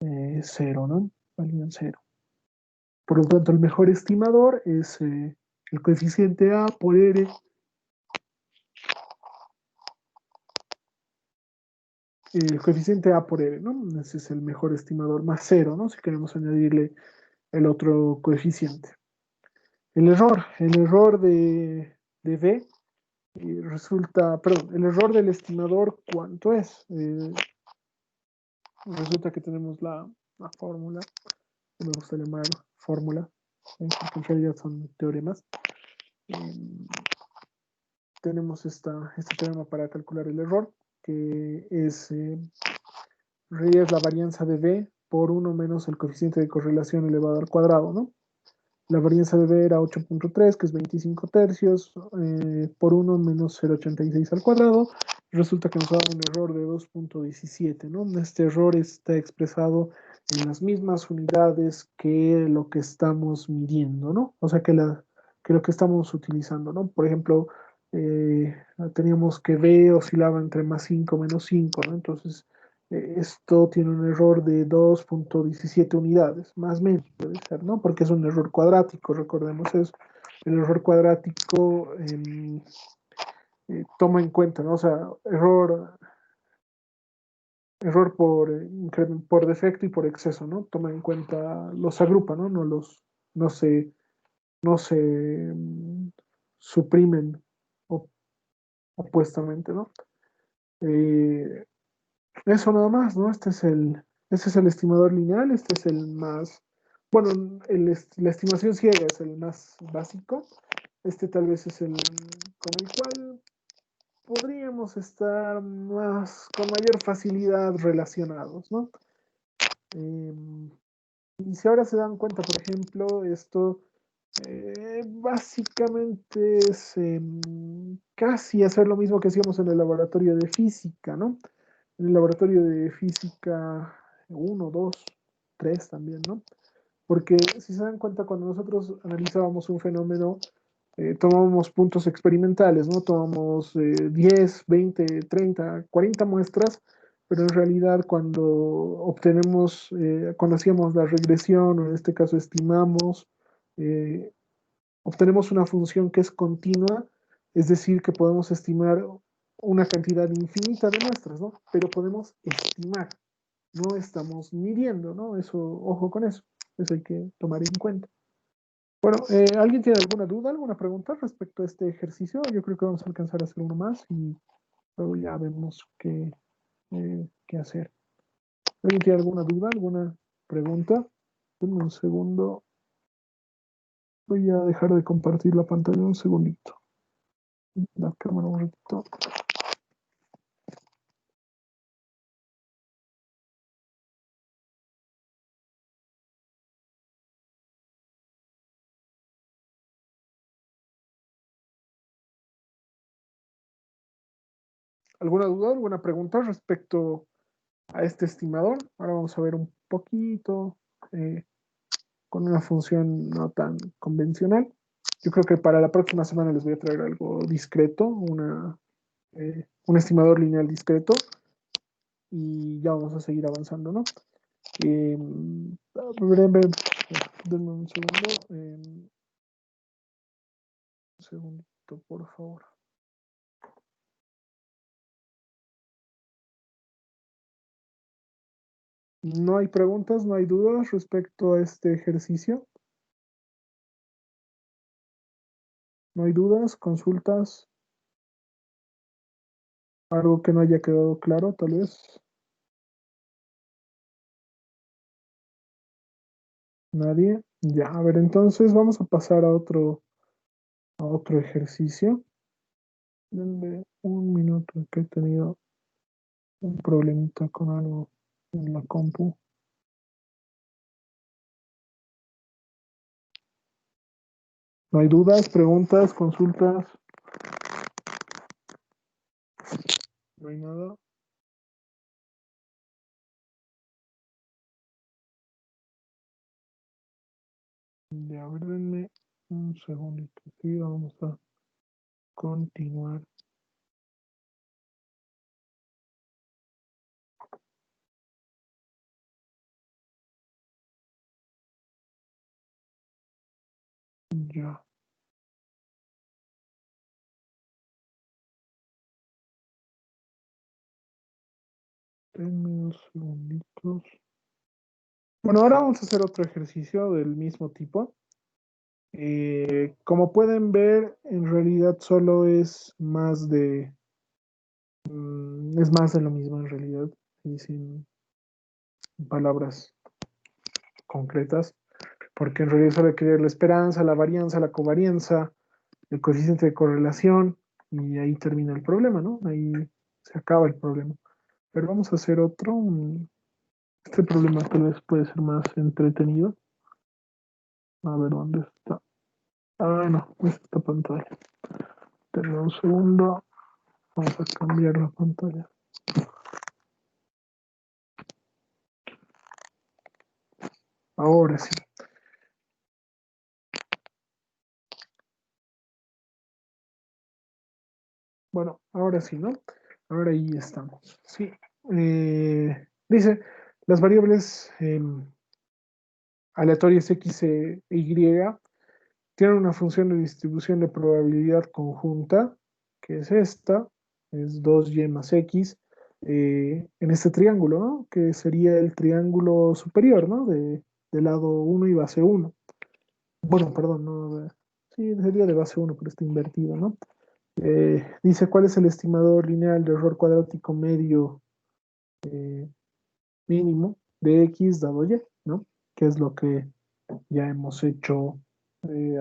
0, ¿no? Valen 0. Por lo tanto, el mejor estimador es el coeficiente A por R. El coeficiente A por R, ¿no? Ese es el mejor estimador, más 0, ¿no? Si queremos añadirle el otro coeficiente. El error de B resulta, perdón, el error del estimador, ¿cuánto es? Resulta que tenemos la fórmula, me gusta llamar fórmula, porque en realidad son teoremas. Tenemos este teorema para calcular el error, que es la varianza de B por 1 menos el coeficiente de correlación elevado al cuadrado, ¿no? La varianza de B era 8.3, que es 25 tercios, por 1 menos 0.86 al cuadrado. Resulta que nos da un error de 2.17, ¿no? Este error está expresado en las mismas unidades que lo que estamos midiendo, ¿no? O sea, que lo que estamos utilizando, ¿no? Por ejemplo, teníamos que B oscilaba entre más 5 menos 5, ¿no? Entonces, esto tiene un error de 2.17 unidades, más o menos puede ser, ¿no? Porque es un error cuadrático, recordemos eso. El error cuadrático toma en cuenta, ¿no? O sea, error por defecto y por exceso, ¿no? Toma en cuenta, los agrupa, ¿no? No se, no se suprimen op- opuestamente, ¿no? Eh, Eso nada más, ¿no? Este es el estimador lineal, este es el más, bueno, la estimación ciega es el más básico. Este tal vez es el con el cual podríamos estar con mayor facilidad relacionados, ¿no? Eh, y si ahora se dan cuenta, por ejemplo, esto básicamente es casi hacer lo mismo que hacíamos en el laboratorio de física, ¿no? En el laboratorio de física uno, 2, 3 también, ¿no? Porque si se dan cuenta, cuando nosotros analizábamos un fenómeno, tomábamos puntos experimentales, ¿no? Tomamos 10, 20, 30, 40 muestras, pero en realidad cuando hacíamos la regresión, o en este caso estimamos, eh, obtenemos una función que es continua, es decir, que podemos estimar una cantidad infinita de muestras, ¿no? Pero podemos estimar, no estamos midiendo, ¿no? Eso, ojo con eso hay que tomar en cuenta. Bueno, ¿alguien tiene alguna duda, alguna pregunta respecto a este ejercicio? Yo creo que vamos a alcanzar a hacer uno más y luego ya vemos qué hacer. ¿Alguien tiene alguna duda, alguna pregunta? Denme un segundo. Voy a dejar de compartir la pantalla un segundito. La cámara un ratito. ¿Alguna duda, alguna pregunta respecto a este estimador? Ahora vamos a ver un poquito eh, con una función no tan convencional. Yo creo que para la próxima semana les voy a traer algo discreto, un estimador lineal discreto, y ya vamos a seguir avanzando, ¿no? Denme un segundo. Un segundito, por favor. ¿No hay preguntas, no hay dudas respecto a este ejercicio? ¿No hay dudas, consultas, algo que no haya quedado claro, tal vez? ¿Nadie? Ya, a ver, entonces vamos a pasar a otro ejercicio. Denme un minuto, que he tenido un problemita con algo en la compu. ¿No hay dudas, preguntas, consultas? ¿No hay nada? Ya, a ver, denme un segundito. Sí, vamos a continuar. Ya. Denme unos segunditos. Bueno, ahora vamos a hacer otro ejercicio del mismo tipo. Como pueden ver, en realidad solo es más de lo mismo en realidad, y sin palabras concretas, porque en realidad solo hay que ver la esperanza, la varianza, la covarianza, el coeficiente de correlación, y ahí termina el problema, ¿no? Ahí se acaba el problema. Pero vamos a hacer otro. Este problema tal vez puede ser más entretenido. A ver dónde está. Ah, no, es esta pantalla. Denme un segundo. Vamos a cambiar la pantalla. Ahora sí. Bueno, ahora sí, ¿no? Ahora ahí estamos. Sí. Dice, las variables aleatorias X e Y tienen una función de distribución de probabilidad conjunta. que es esta, es 2y más x, en este triángulo, ¿no? Que sería el triángulo superior, ¿no? De lado 1 y base 1. Bueno, perdón, no, sí, sería de base 1, pero está invertido, ¿no? Dice, ¿cuál es el estimador lineal de error cuadrático medio eh, mínimo de x dado y, ¿no? Que es lo que ya hemos hecho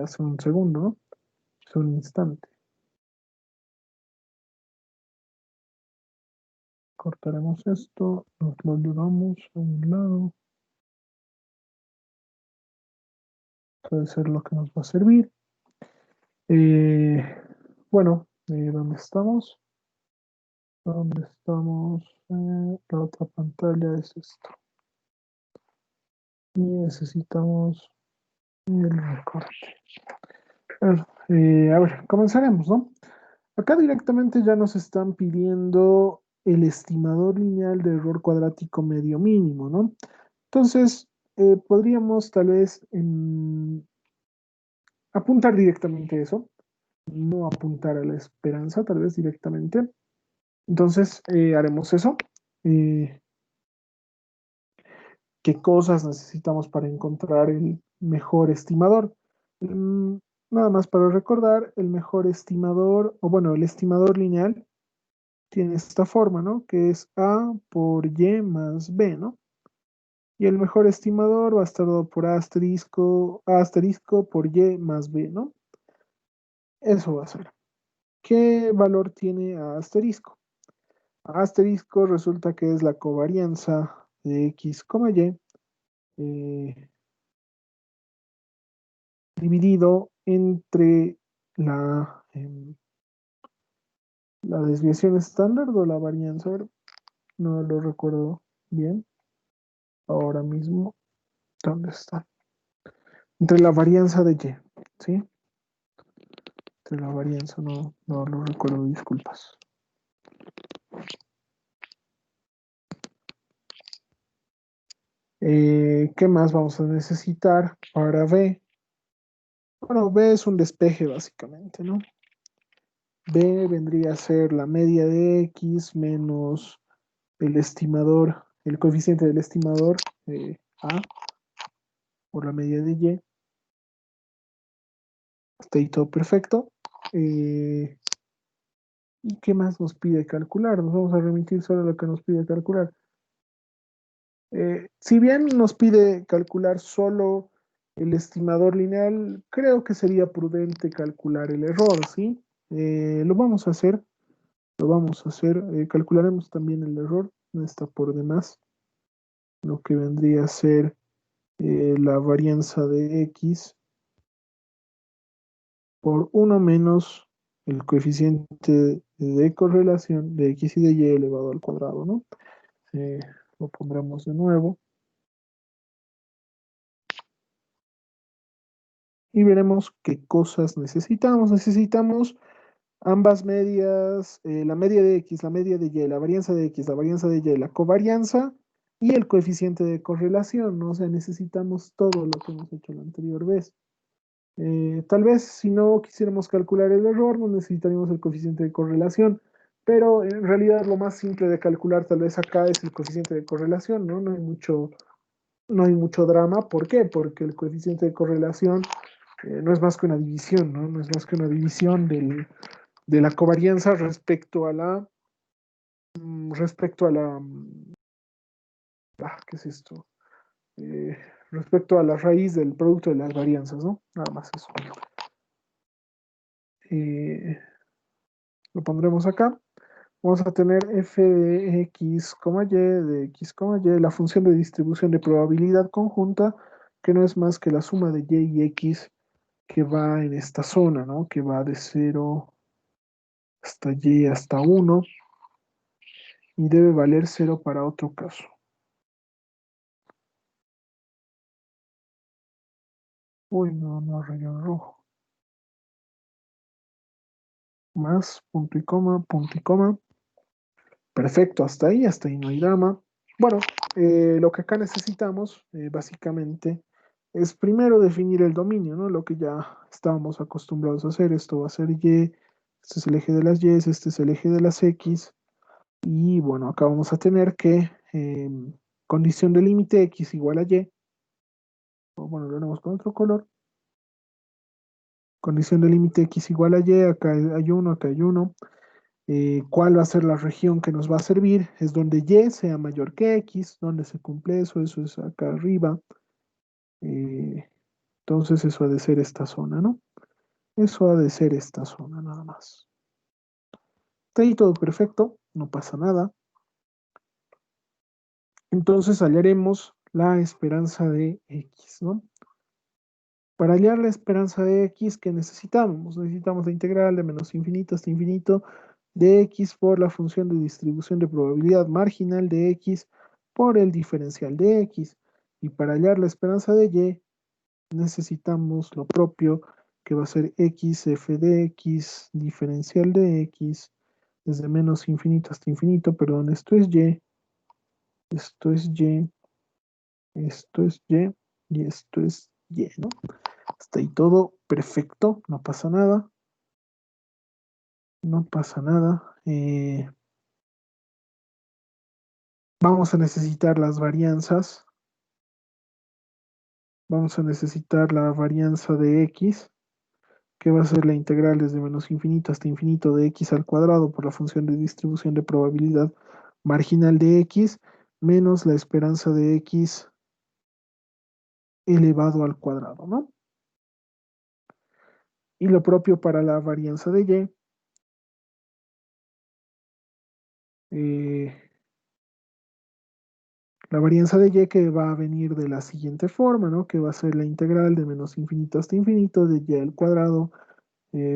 hace un segundo, ¿no? Hace un instante. Cortaremos esto, nos lo llevamos a un lado. Puede ser lo que nos va a servir. Bueno, ¿dónde estamos? ¿Dónde estamos? La otra pantalla es esto. Y necesitamos el recorte. A ver, comenzaremos, ¿no? Acá directamente ya nos están pidiendo el estimador lineal de error cuadrático medio mínimo, ¿no? Entonces, podríamos tal vez apuntar directamente eso, no apuntar a la esperanza, tal vez directamente. Entonces, haremos eso. Eh, ¿Qué cosas necesitamos para encontrar el mejor estimador? Mm, Nada más para recordar, el mejor estimador, o bueno, el estimador lineal tiene esta forma, ¿no? Que es A por Y más B, ¿no? Y el mejor estimador va a estar dado por A asterisco por Y más B, ¿no? Eso va a ser. ¿Qué valor tiene A asterisco? A asterisco resulta que es la covarianza de X, Y dividido entre la desviación estándar o la varianza. A ver, no lo recuerdo bien ahora mismo. ¿Dónde está? Entre la varianza de Y, ¿sí? Entre la varianza, no lo recuerdo, disculpas. ¿Qué más vamos a necesitar para B? Bueno, B es un despeje básicamente, ¿no? B vendría a ser la media de X menos el estimador, el coeficiente del estimador A por la media de Y. Está ahí todo perfecto. ¿Y qué más nos pide calcular? Nos vamos a remitir solo a lo que nos pide calcular. Si bien nos pide calcular solo el estimador lineal, creo que sería prudente calcular el error, ¿sí? Lo vamos a hacer, lo vamos a hacer. Calcularemos también el error, no está por demás. Lo que vendría a ser la varianza de X por 1 menos el coeficiente de correlación de X y de Y elevado al cuadrado, ¿no? Eh, lo pondremos de nuevo. Y veremos qué cosas necesitamos. Necesitamos ambas medias, la media de X, la media de Y, la varianza de X, la varianza de Y, la covarianza y el coeficiente de correlación, ¿no? O sea, necesitamos todo lo que hemos hecho la anterior vez. Tal vez si no quisiéramos calcular el error, no necesitaríamos el coeficiente de correlación, pero en realidad lo más simple de calcular tal vez acá es el coeficiente de correlación, ¿no? No hay mucho drama. ¿Por qué? Porque el coeficiente de correlación no es más que una división, ¿no? No es más que una división de la covarianza respecto a ¿qué es esto? Respecto a la raíz del producto de las varianzas, ¿no? Nada más eso. Eh, lo pondremos acá. Vamos a tener f de x, y, de x, y, la función de distribución de probabilidad conjunta, que no es más que la suma de y y x que va en esta zona, ¿no? Que va de 0 hasta y hasta 1 y debe valer 0 para otro caso. Uy, no, rayón rojo. Más, punto y coma, punto y coma. Perfecto, hasta ahí no hay drama. Bueno, lo que acá necesitamos, básicamente, es primero definir el dominio, ¿no? Lo que ya estábamos acostumbrados a hacer. Esto va a ser Y, este es el eje de las y, este es el eje de las x, y bueno, acá vamos a tener que condición de límite x igual a y, o bueno, lo haremos con otro color, condición de límite x igual a y, acá hay uno, acá hay uno. ¿Cuál va a ser la región que nos va a servir? Es donde y sea mayor que x, donde se cumple eso es acá arriba. Entonces eso ha de ser esta zona, ¿no? Eso ha de ser esta zona nada más. Está ahí todo perfecto, no pasa nada. Entonces hallaremos la esperanza de x, ¿no? Para hallar la esperanza de x, ¿qué necesitamos? Necesitamos la integral de menos infinito hasta infinito de x por la función de distribución de probabilidad marginal de x por el diferencial de x. Y para hallar la esperanza de y, necesitamos lo propio, que va a ser x f de x, diferencial de x, desde menos infinito hasta infinito, perdón, esto es y, esto es y, esto es y esto es y, ¿no? Hasta ahí todo perfecto, no pasa nada, no pasa nada. Vamos a necesitar las varianzas, vamos a necesitar la varianza de x, que va a ser la integral desde menos infinito hasta infinito de x al cuadrado por la función de distribución de probabilidad marginal de x, menos la esperanza de x elevado al cuadrado, ¿no? Y lo propio para la varianza de y, la varianza de y que va a venir de la siguiente forma, ¿no? Que va a ser la integral de menos infinito hasta infinito de y al cuadrado,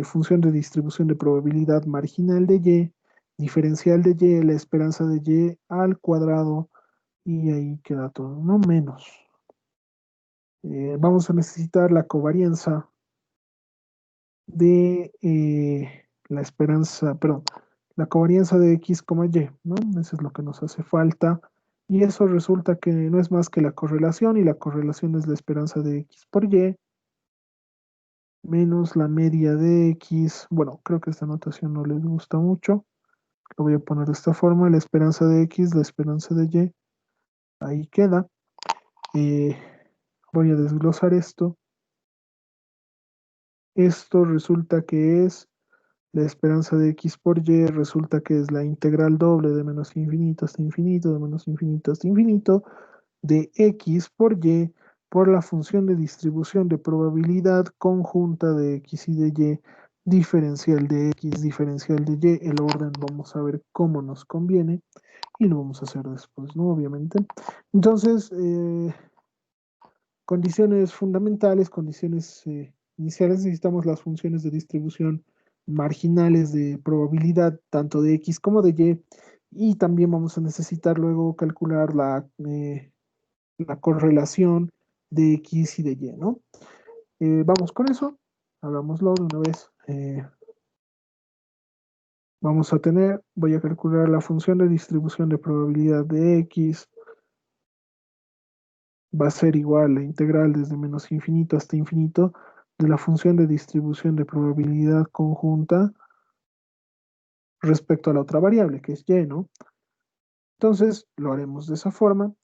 función de distribución de probabilidad marginal de y, diferencial de y, la esperanza de y al cuadrado, y ahí queda todo, ¿no? Menos. Vamos a necesitar la covarianza de la esperanza, perdón, la covarianza de x, y, ¿no? Eso es lo que nos hace falta. Y eso resulta que no es más que la correlación, y la correlación es la esperanza de x por y, menos la media de x. Bueno, creo que esta notación no les gusta mucho. Lo voy a poner de esta forma, la esperanza de x, la esperanza de y. Ahí queda. Eh, Voy a desglosar esto. Esto resulta que es la esperanza de x por y, resulta que es la integral doble de menos infinito hasta infinito, de menos infinito hasta infinito, de x por y por la función de distribución de probabilidad conjunta de x y de y, diferencial de x, diferencial de y. El orden vamos a ver cómo nos conviene y lo vamos a hacer después, ¿no? Obviamente. Entonces, condiciones fundamentales, condiciones iniciales, necesitamos las funciones de distribución marginales de probabilidad, tanto de x como de y también vamos a necesitar luego calcular la correlación de x y de y, ¿no? Vamos con eso, hagámoslo de una vez. Vamos a tener, voy a calcular la función de distribución de probabilidad de x, va a ser igual a la integral desde menos infinito hasta infinito de la función de distribución de probabilidad conjunta respecto a la otra variable, que es y, ¿no? Entonces, lo haremos de esa forma.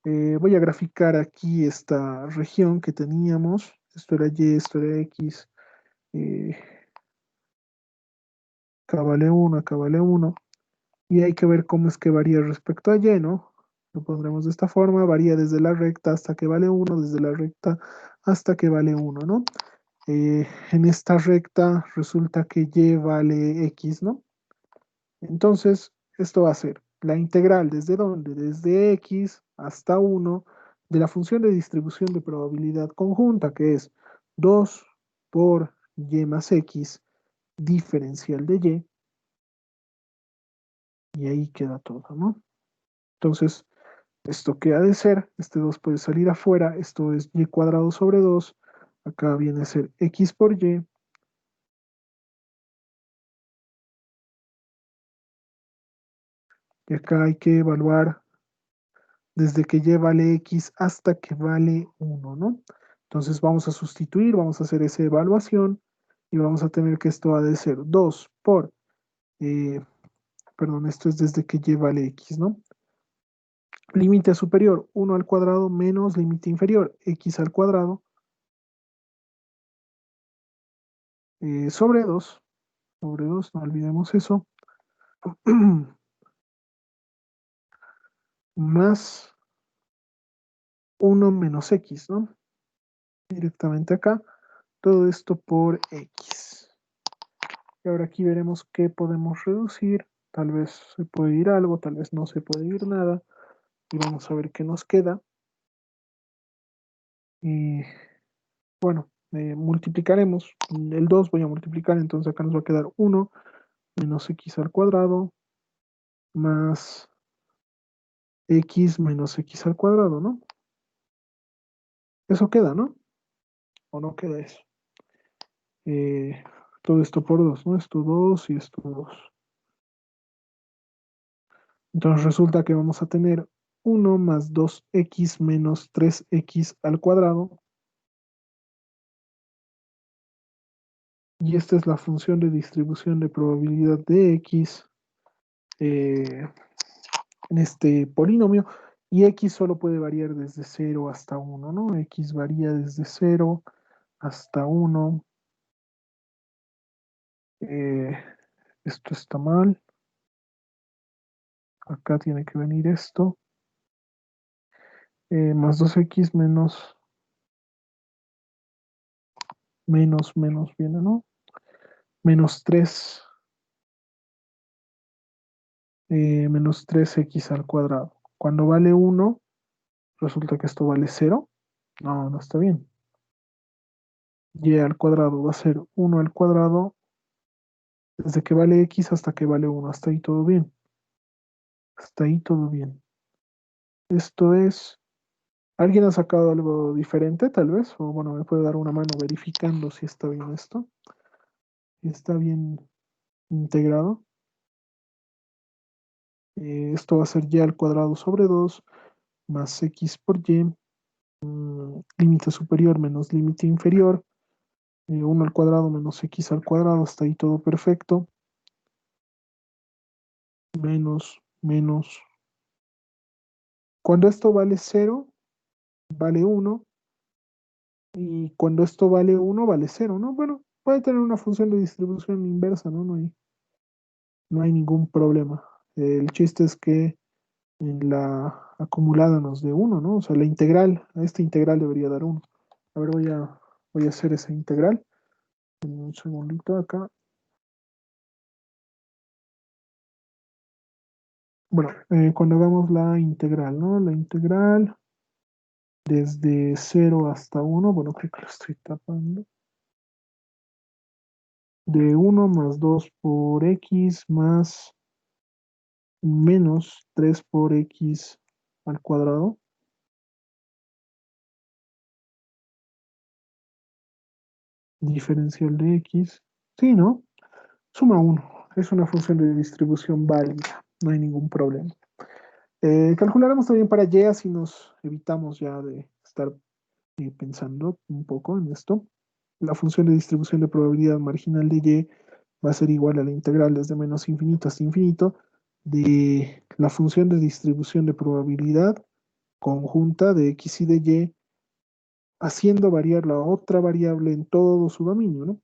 Voy a graficar aquí esta región que teníamos. Esto era y, esto era x. eh, Acá vale 1, acá vale 1. Y hay que ver cómo es que varía respecto a y, ¿no? Lo pondremos de esta forma. Varía desde la recta hasta que vale 1, desde la recta hasta que vale 1, ¿no? En esta recta resulta que y vale x, ¿no? Entonces, esto va a ser la integral desde dónde, desde x hasta 1 de la función de distribución de probabilidad conjunta, que es 2 por y más x, diferencial de y ahí queda todo, ¿no? Entonces, esto que ha de ser, este 2 puede salir afuera, esto es y cuadrado sobre 2, acá viene a ser x por y, y acá hay que evaluar desde que y vale x hasta que vale 1, ¿no? Entonces vamos a sustituir, vamos a hacer esa evaluación y vamos a tener que esto va de ser 2 por, perdón, esto es desde que y vale x, ¿no? Límite superior, 1 al cuadrado menos límite inferior, x al cuadrado, sobre 2, no olvidemos eso, más 1 menos x, ¿no? Directamente acá, todo esto por x. Y ahora aquí veremos qué podemos reducir, tal vez se puede ir algo, tal vez no se puede ir nada, y vamos a ver qué nos queda. Y bueno, multiplicaremos, el 2 voy a multiplicar, entonces acá nos va a quedar 1 menos x al cuadrado más x menos x al cuadrado, ¿no? Eso queda, ¿no? ¿O no queda eso? Eh, todo esto por 2, ¿no? Esto 2 y esto 2. Entonces resulta que vamos a tener 1 más 2x menos 3x al cuadrado. Y esta es la función de distribución de probabilidad de x en este polinomio. Y x solo puede variar desde 0 hasta 1, ¿no? X varía desde 0 hasta 1. Eh, esto está mal. Acá tiene que venir esto. Más 2x menos viene, ¿no? Menos 3, menos 3x al cuadrado. Cuando vale 1, resulta que esto vale 0. No, no está bien. Y al cuadrado va a ser 1 al cuadrado desde que vale x hasta que vale 1. Hasta ahí todo bien. Hasta ahí todo bien. Esto es... ¿Alguien ha sacado algo diferente, tal vez? O bueno, me puede dar una mano verificando si está bien esto. Si está bien integrado. Esto va a ser y al cuadrado sobre 2 más x por y. Límite superior menos límite inferior. 1 al cuadrado menos x al cuadrado. Hasta ahí todo perfecto. Menos. Cuando esto vale 0, vale 1. Y cuando esto vale 1, vale 0, ¿no? Bueno, puede tener una función de distribución inversa, ¿no? No hay ningún problema. El chiste es que en la acumulada nos dé 1, ¿no? O sea, la integral, a esta integral debería dar 1. A ver, voy a hacer esa integral. Un segundito acá. Bueno, cuando hagamos la integral, ¿no? La integral desde 0 hasta 1, bueno, creo que lo estoy tapando. De 1 más 2 por x más menos 3 por x al cuadrado. Diferencial de x. Sí, ¿no? Suma 1. Es una función de distribución válida. No hay ningún problema. Calcularemos también para y, así nos evitamos ya de estar pensando un poco en esto. La función de distribución de probabilidad marginal de y va a ser igual a la integral desde menos infinito hasta infinito de la función de distribución de probabilidad conjunta de x y de y, haciendo variar la otra variable en todo su dominio, ¿no?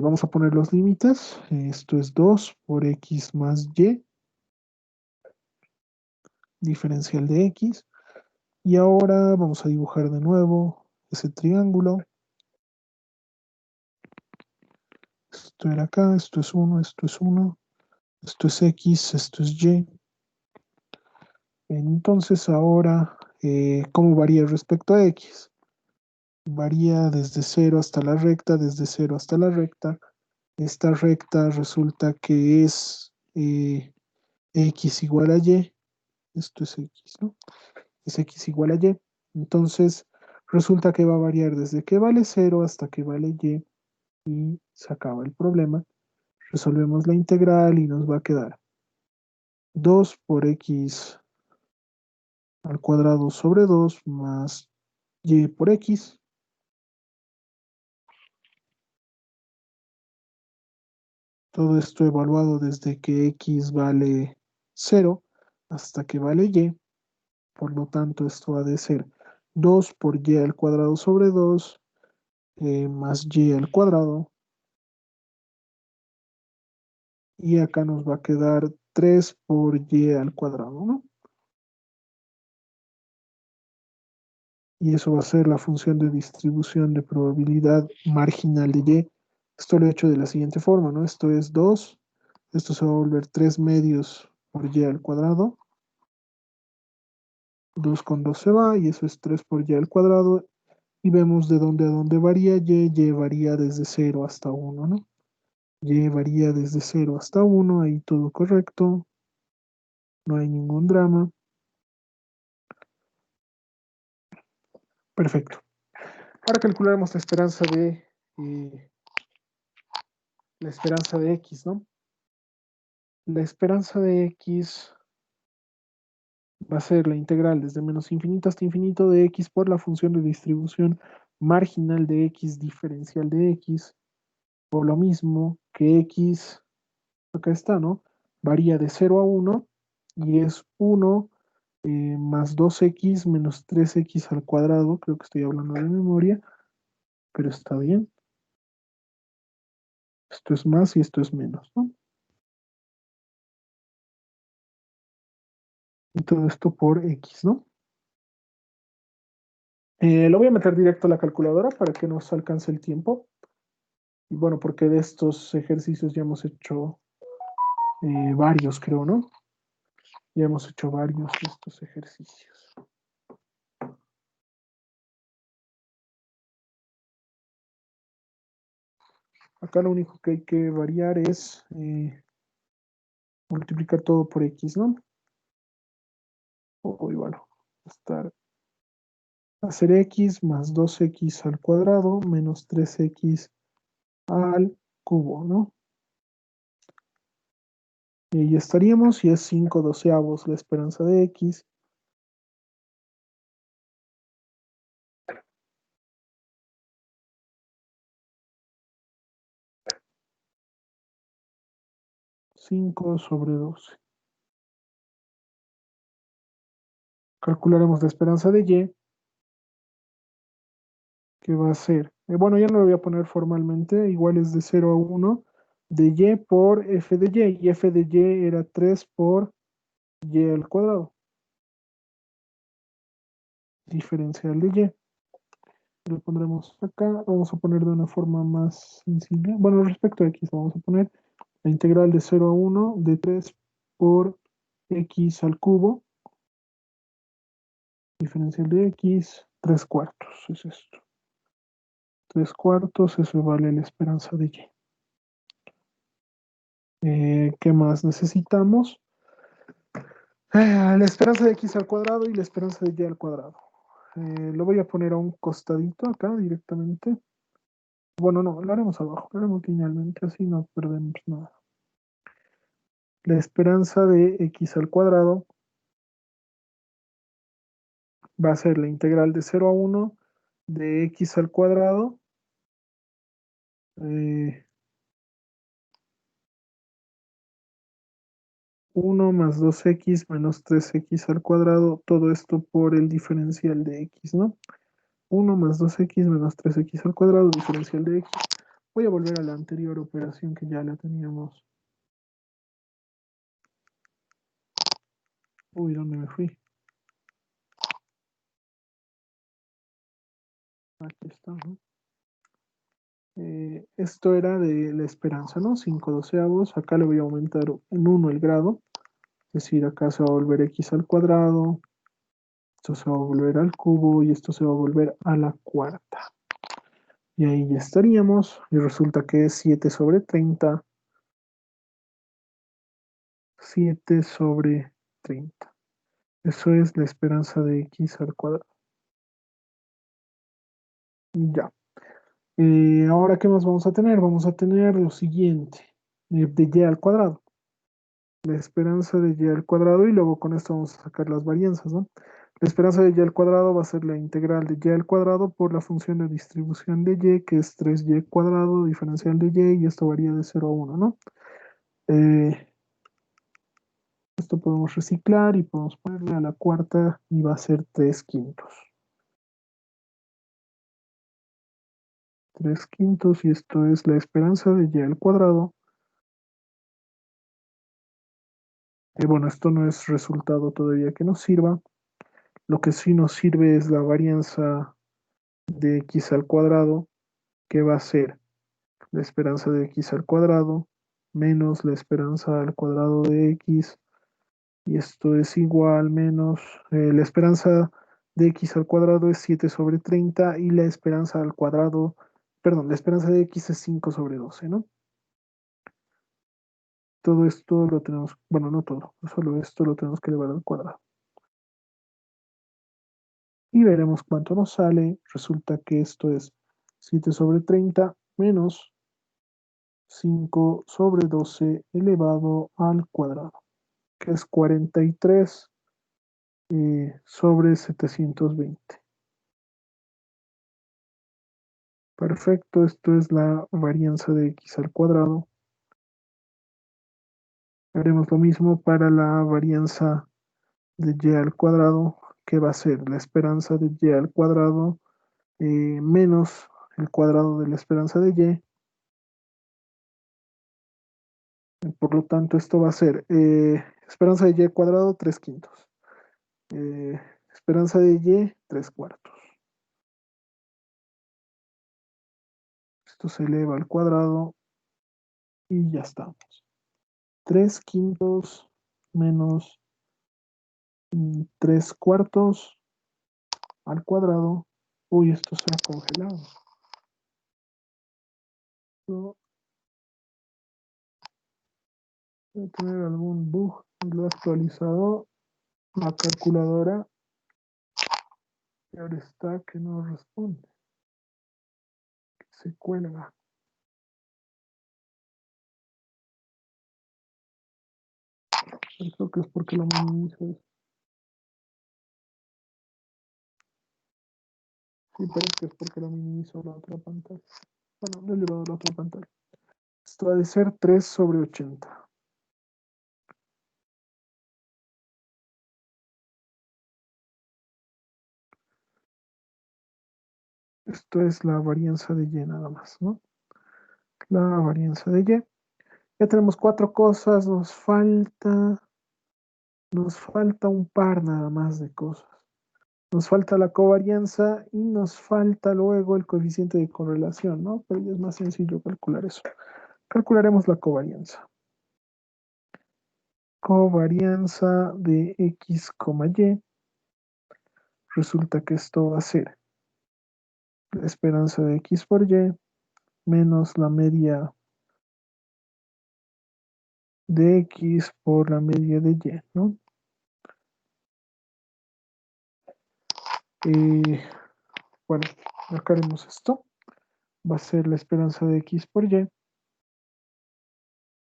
Vamos a poner los límites. Esto es 2 por x más y, diferencial de x. Y ahora vamos a dibujar de nuevo ese triángulo. Esto era acá, esto es 1, esto es 1, esto es x, esto es y. Entonces ahora, ¿cómo varía respecto a x? Varía desde 0 hasta la recta, desde 0 hasta la recta. Esta recta resulta que es x igual a y. Esto es x, ¿no? Es x igual a y. Entonces resulta que va a variar desde que vale 0 hasta que vale y. Y se acaba el problema. Resolvemos la integral y nos va a quedar 2 por x al cuadrado sobre 2 más y por x. Todo esto evaluado desde que x vale 0 hasta que vale y. Por lo tanto, esto ha de ser 2 por y al cuadrado sobre 2 más y al cuadrado. Y acá nos va a quedar 3 por y al cuadrado, ¿no? Y eso va a ser la función de distribución de probabilidad marginal de y. Esto lo he hecho de la siguiente forma, ¿no? Esto es 2, esto se va a volver 3 medios por y al cuadrado. 2 con 2 se va, y eso es 3 por y al cuadrado. Y vemos de dónde a dónde varía y varía desde 0 hasta 1, ¿no? Y varía desde 0 hasta 1, ahí todo correcto, no hay ningún drama. Perfecto. Ahora calcularemos la esperanza de x, ¿no? La esperanza de x va a ser la integral desde menos infinito hasta infinito de x por la función de distribución marginal de x diferencial de x, por lo mismo que x, acá está, ¿no? Varía de 0 a 1 y es 1 más 2x menos 3x al cuadrado. Creo que estoy hablando de memoria, pero está bien. Esto es más y esto es menos, ¿no? Y todo esto por x, ¿no? Lo voy a meter directo a la calculadora para que nos alcance el tiempo. Y bueno, porque de estos ejercicios ya hemos hecho varios, creo, ¿no? Ya hemos hecho varios de estos ejercicios. Acá lo único que hay que variar es multiplicar todo por x, ¿no? O igual, hacer x más 2x al cuadrado menos 3x al cubo, ¿no? Y ahí estaríamos, y es 5/12 la esperanza de x. Cinco sobre 12. Calcularemos la esperanza de y, que va a ser, bueno, ya no lo voy a poner formalmente, igual es de 0 a 1, de y por f de y f de y era 3 por y al cuadrado, diferencial de y. Lo pondremos acá, vamos a poner de una forma más sencilla. Bueno, respecto a x, vamos a poner la integral de 0 a 1 de 3 por x al cubo, diferencial de x, 3 cuartos, es esto. 3 cuartos, eso vale la esperanza de y. ¿Qué más necesitamos? La esperanza de x al cuadrado y la esperanza de y al cuadrado. Lo voy a poner a un costadito acá directamente. Bueno, no, lo haremos abajo, lo haremos linealmente, así no perdemos nada. La esperanza de x al cuadrado va a ser la integral de 0 a 1 de x al cuadrado 1 más 2x menos 3x al cuadrado, todo esto por el diferencial de x, ¿no? 1 más 2x menos 3x al cuadrado, diferencial de x. Voy a volver a la anterior operación que ya la teníamos. Uy, ¿dónde me fui? Aquí está, ¿no? Esto era de la esperanza, ¿no? 5/12. Acá le voy a aumentar en 1 el grado. Es decir, acá se va a volver x al cuadrado. Esto se va a volver al cubo y esto se va a volver a la cuarta. Y ahí ya estaríamos. Y resulta que es 7 sobre 30. 7 sobre 30. Eso es la esperanza de x al cuadrado. Ya. Ahora, ¿qué más vamos a tener? Vamos a tener lo siguiente. De y al cuadrado. La esperanza de y al cuadrado, y luego con esto vamos a sacar las varianzas, ¿no? La esperanza de y al cuadrado va a ser la integral de y al cuadrado por la función de distribución de y, que es 3y cuadrado, diferencial de y esto varía de 0 a 1, ¿no? Eh, Esto podemos reciclar y podemos ponerle a la cuarta y va a ser 3/5. 3/5 y esto es la esperanza de y al cuadrado. Bueno, esto no es resultado todavía que nos sirva. Lo que sí nos sirve es la varianza de x al cuadrado, que va a ser la esperanza de x al cuadrado menos la esperanza al cuadrado de x, y esto es igual menos la esperanza de x al cuadrado es 7/30 y la esperanza al cuadrado, perdón, la esperanza de x es 5/12, ¿no? Todo esto lo tenemos, bueno, no todo, solo esto lo tenemos que elevar al cuadrado. Y veremos cuánto nos sale. Resulta que esto es 7/30 menos 5/12 elevado al cuadrado, que es 43 sobre 720. Perfecto, esto es la varianza de x al cuadrado. Haremos lo mismo para la varianza de y al cuadrado, que va a ser la esperanza de y al cuadrado menos el cuadrado de la esperanza de y. Por lo tanto, esto va a ser esperanza de y cuadrado 3/5. Eh, Esperanza de y 3/4. Esto se eleva al cuadrado y ya estamos. 3/5 menos 3/4 al cuadrado. Uy, esto se ha congelado. No, debe tener algún bug. Lo he actualizado la calculadora y ahora está que no responde, que se cuelga. Creo que es porque lo minimizo. Sí, parece que es porque lo minimizo la otra pantalla. Bueno, lo he elevado a la otra pantalla. Esto ha de ser 3/80. Esto es la varianza de y nada más, ¿no? La varianza de y. Ya tenemos 4 cosas, nos falta un par nada más de cosas. Nos falta la covarianza y nos falta luego el coeficiente de correlación, ¿no? Pero ya es más sencillo calcular eso. Calcularemos la covarianza. Covarianza de x, y. Resulta que esto va a ser la esperanza de x por y menos la media de x por la media de y, ¿no? Bueno, acá haremos esto. Va a ser la esperanza de x por y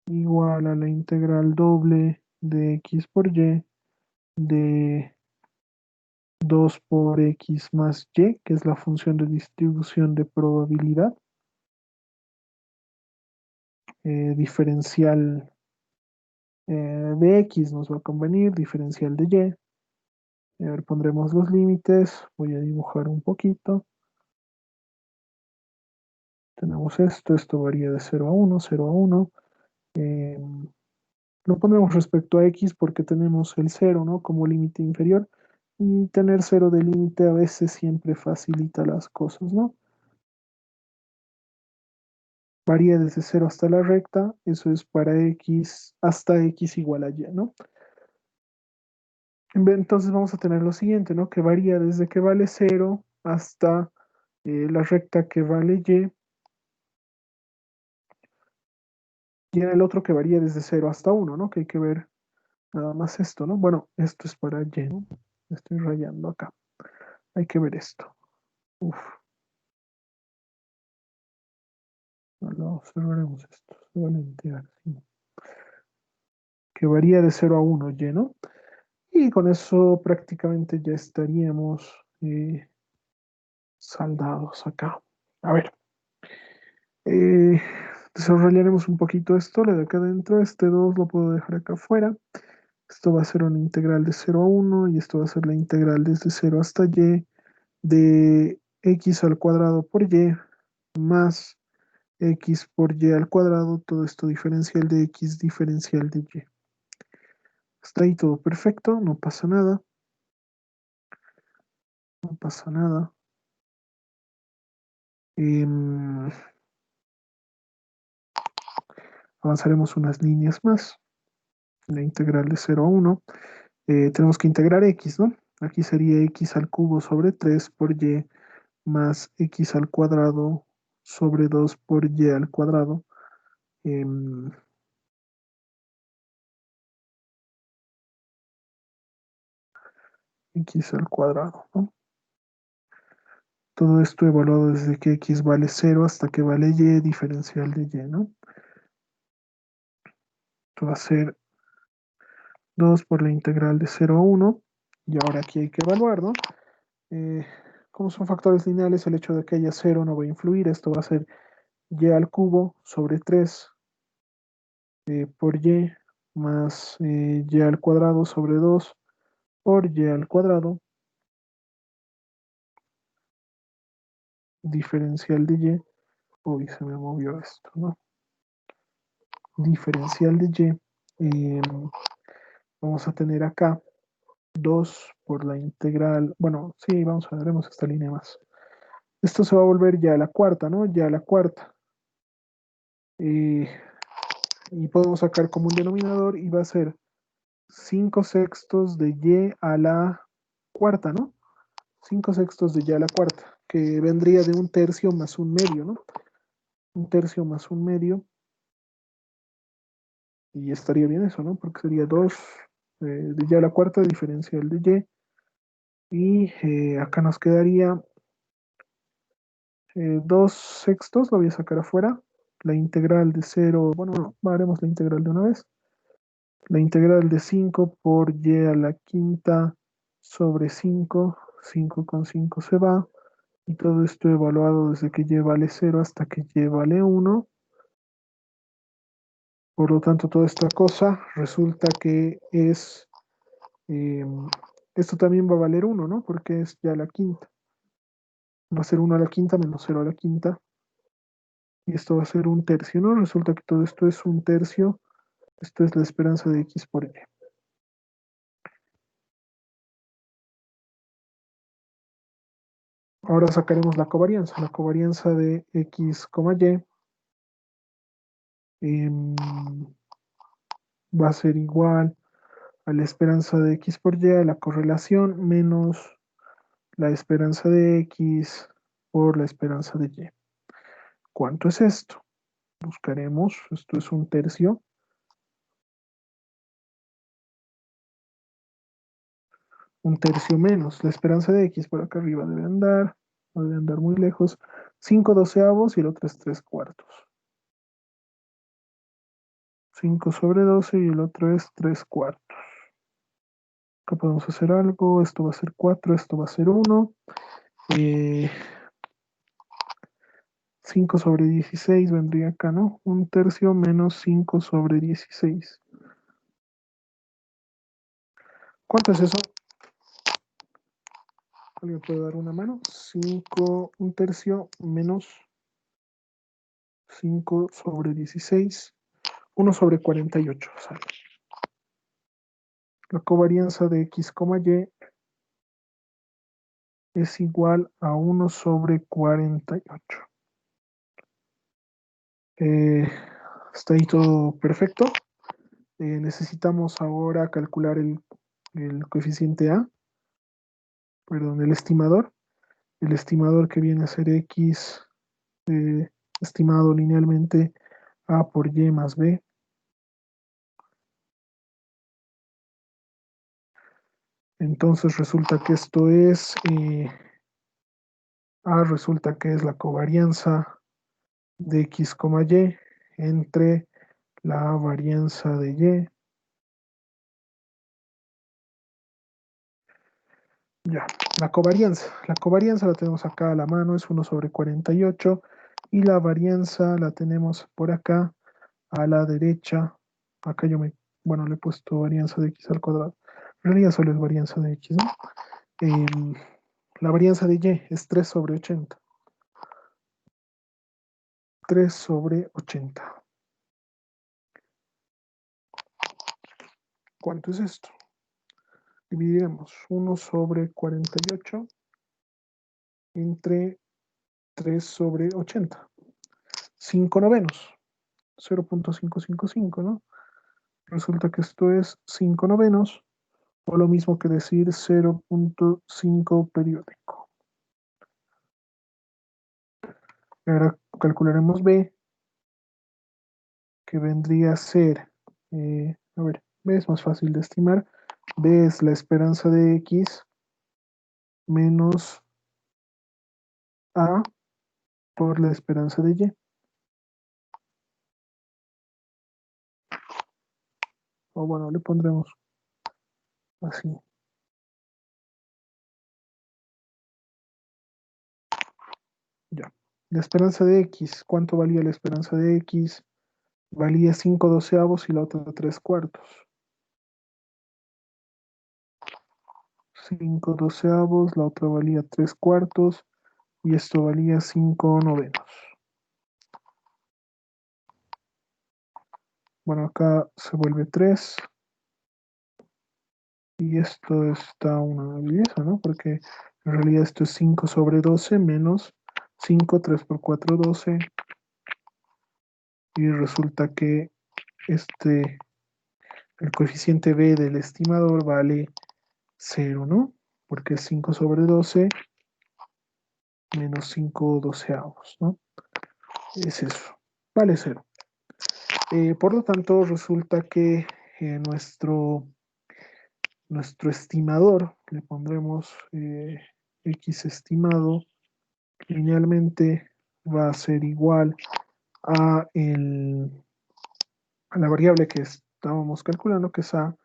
igual a la integral doble de x por y de 2 por x más y, que es la función de distribución de probabilidad, diferencial de x nos va a convenir, diferencial de y. A ver, pondremos los límites, voy a dibujar un poquito. Tenemos esto varía de 0 a 1, 0 a 1. Lo pondremos respecto a x porque tenemos el 0, ¿no? Como límite inferior. Y tener 0 de límite a veces siempre facilita las cosas, ¿no? Varía desde 0 hasta la recta, eso es para x hasta x igual a y, ¿no? Entonces vamos a tener lo siguiente, ¿no? Que varía desde que vale 0 hasta la recta que vale y en el otro que varía desde 0 hasta 1, ¿no? Que hay que ver nada más esto, ¿no? Bueno, esto es para y, ¿no? Estoy rayando acá. Hay que ver esto. Uf, lo observaremos esto. Se van a enterar, sí. Que varía de 0 a 1 y, ¿no? Y con eso prácticamente ya estaríamos saldados acá. A ver. Desarrollaremos un poquito esto, lo de acá adentro. Este 2 lo puedo dejar acá afuera. Esto va a ser una integral de 0 a 1 y esto va a ser la integral desde 0 hasta y de x al cuadrado por y más x por y al cuadrado, todo esto diferencial de x, diferencial de y. Está ahí todo perfecto, no pasa nada. No pasa nada. Avanzaremos unas líneas más. La integral de 0 a 1. Tenemos que integrar x, ¿no? Aquí sería x al cubo sobre 3 por y más x al cuadrado sobre 2 por y al cuadrado. X al cuadrado, ¿no? Todo esto evaluado desde que x vale 0 hasta que vale y, diferencial de y, ¿no? Esto va a ser 2 por la integral de 0 a 1. Y ahora aquí hay que evaluar, ¿no? Como son factores lineales, el hecho de que haya 0 no va a influir. Esto va a ser y al cubo sobre 3 por y más y al cuadrado sobre 2 por y al cuadrado, diferencial de y. Uy, se me movió esto, ¿no? Diferencial de y. Vamos a tener acá 2 por la integral. Bueno, sí, vamos a veremos esta línea más. Esto se va a volver ya a la cuarta, ¿no? Ya a la cuarta. Y podemos sacar como un denominador y va a ser 5 sextos de y a la cuarta, ¿no? 5 sextos de y a la cuarta, que vendría de un tercio más un medio, ¿no? Un tercio más un medio. Y estaría bien eso, ¿no? Porque sería 2 de y a la cuarta diferencial de y. Y acá nos quedaría 2 sextos, lo voy a sacar afuera. La integral de 0, bueno, no, haremos la integral de una vez. La integral de 5 por y a la quinta sobre 5. 5 con 5 se va. Y todo esto evaluado desde que y vale 0 hasta que y vale 1. Por lo tanto, toda esta cosa resulta que es... eh, esto también va a valer 1, ¿no? Porque es ya la quinta. Va a ser 1 a la quinta menos 0 a la quinta. Y esto va a ser un tercio, ¿no? Resulta que todo esto es un tercio. Esto es la esperanza de x por y. Ahora sacaremos la covarianza. La covarianza de x, y va a ser igual a la esperanza de x por y, a la correlación, menos la esperanza de x por la esperanza de y. ¿Cuánto es esto? Buscaremos. Esto es un tercio. Un tercio menos. La esperanza de x por acá arriba debe andar. No debe andar muy lejos. 5 doceavos y el otro es 3 cuartos. 5 sobre 12 y el otro es 3 cuartos. Acá podemos hacer algo. Esto va a ser 4, esto va a ser 1. 5 sobre 16 vendría acá, ¿no? Un tercio menos 5 sobre 16. ¿Cuánto es eso? ¿Alguien puede dar una mano? 5, un tercio menos 5 sobre 16. 1 sobre 48. ¿Sale? La covarianza de x, y es igual a 1 sobre 48. Está ahí todo perfecto. Necesitamos ahora calcular el coeficiente A, perdón, el estimador. El estimador que viene a ser x estimado linealmente A por y más b. Entonces resulta que esto es, A resulta que es la covarianza de x, y entre la varianza de y. Ya, la covarianza. La covarianza la tenemos acá a la mano, es 1 sobre 48. Y la varianza la tenemos por acá, a la derecha. Acá bueno, le he puesto varianza de x al cuadrado. En realidad solo es varianza de x, ¿no? Em, la varianza de y es 3 sobre 80. 3 sobre 80. ¿Cuánto es esto? Dividiremos 1 sobre 48 entre 3 sobre 80. 5 novenos. 0.555, ¿no? Resulta que esto es 5 novenos, o lo mismo que decir 0.5 periódico. Ahora calcularemos B, que vendría a ser, a ver, B es más fácil de estimar. B es la esperanza de X menos A por la esperanza de Y. O bueno, le pondremos así. Ya. La esperanza de X, ¿cuánto valía la esperanza de X? Valía 5 doceavos y la otra 3 cuartos. 5 doceavos, la otra valía 3 cuartos y esto valía 5 novenos. Bueno, acá se vuelve 3 y esto está una belleza, ¿no? Porque en realidad esto es 5 sobre 12 menos 5, 3 por 4, 12 y resulta que el coeficiente B del estimador vale 0, ¿no? Porque es 5 sobre 12 menos 5 doceavos, ¿no? Es eso, vale 0. Por lo tanto, resulta que nuestro estimador, le pondremos X estimado, linealmente va a ser igual a, a la variable que estábamos calculando, que es A,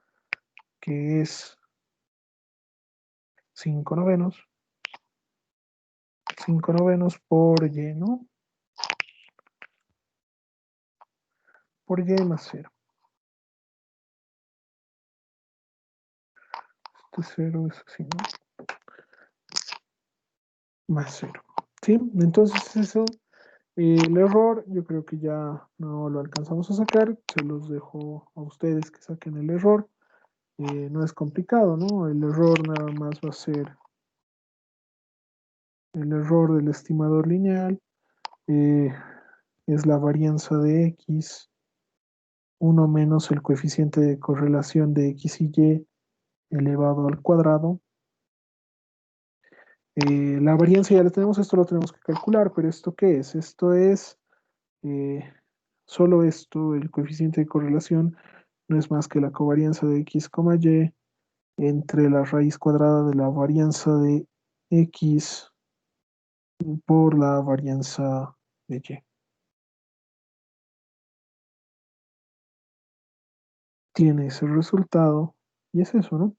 que es 5 novenos. 5 novenos por Y, ¿no? Por Y más 0. Este 0 es así, ¿no? Más 0. ¿Sí? Entonces eso, el error, yo creo que ya no lo alcanzamos a sacar. Se los dejo a ustedes que saquen el error. No es complicado, ¿no? El error nada más va a ser el error del estimador lineal. eh, es la varianza de X, 1 menos el coeficiente de correlación de X y Y elevado al cuadrado. La varianza ya la tenemos, esto lo tenemos que calcular, pero ¿esto qué es? Esto es eh, solo esto, el coeficiente de correlación no es más que la covarianza de X, Y entre la raíz cuadrada de la varianza de X por la varianza de Y. Tiene ese resultado y es eso, ¿no?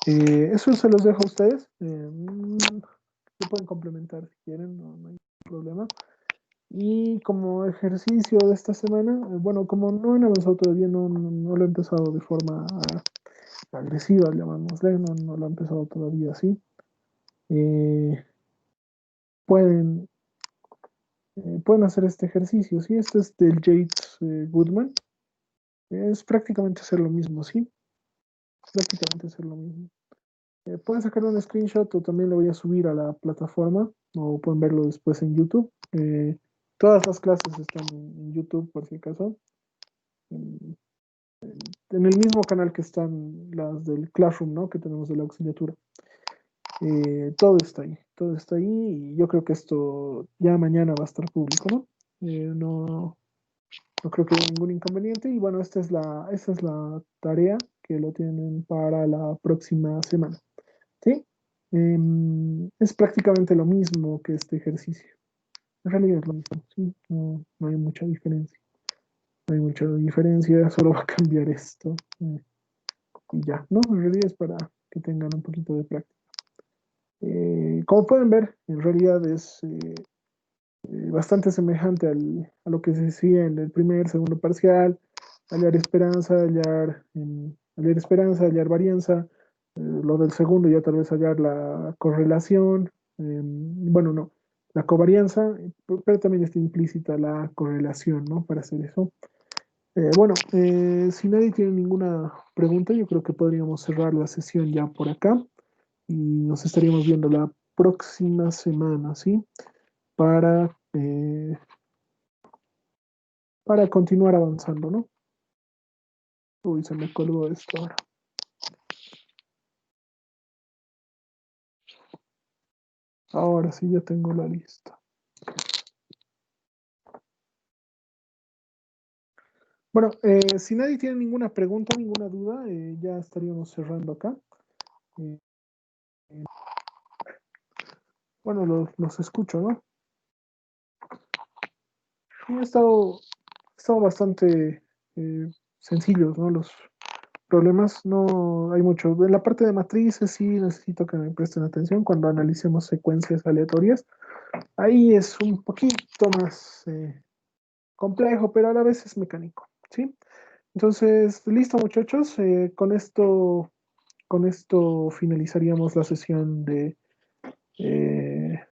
Eso se los dejo a ustedes. Se pueden complementar si quieren, no hay problema. Y como ejercicio de esta semana, bueno, como no han avanzado todavía, no lo he empezado de forma agresiva, llamámosle, no lo he empezado todavía así. Eh, pueden, pueden hacer este ejercicio, ¿sí? Este es del Yates Goodman. Es prácticamente hacer lo mismo, ¿sí? Prácticamente hacer lo mismo. Pueden sacar un screenshot o también lo voy a subir a la plataforma o pueden verlo después en YouTube. Todas las clases están en YouTube por si acaso. En, en el mismo canal que están las del Classroom, ¿no? Que tenemos de la auxiliatura. Todo está ahí y yo creo que esto ya mañana va a estar público, ¿no? No creo que haya ningún inconveniente y bueno, esta es la tarea que lo tienen para la próxima semana, ¿sí? Es prácticamente lo mismo que este ejercicio. En realidad es lo mismo, ¿sí? No hay mucha diferencia. No hay mucha diferencia, solo va a cambiar esto. Y ya, ¿no? En realidad es para que tengan un poquito de práctica. Como pueden ver, en realidad es bastante semejante a lo que se decía en el primer, segundo parcial, hallar esperanza, hallar varianza, lo del segundo ya tal vez hallar la correlación, bueno, no, la covarianza, pero también está implícita la correlación, ¿no? Para hacer eso. Bueno, si nadie tiene ninguna pregunta, yo creo que podríamos cerrar la sesión ya por acá y nos estaríamos viendo la próxima semana, ¿sí? Para, para continuar avanzando, ¿no? Uy, se me colgó esto ahora. Ahora sí ya tengo la lista. Bueno, si nadie tiene ninguna pregunta, ninguna duda, ya estaríamos cerrando acá. Eh, bueno, los escucho, ¿no? Y estado bastante sencillos, ¿no? Los problemas, no hay mucho. En la parte de matrices sí necesito que me presten atención cuando analicemos secuencias aleatorias. Ahí es un poquito más complejo, pero a la vez es mecánico, ¿sí? Entonces, listo, muchachos. Con esto finalizaríamos la sesión de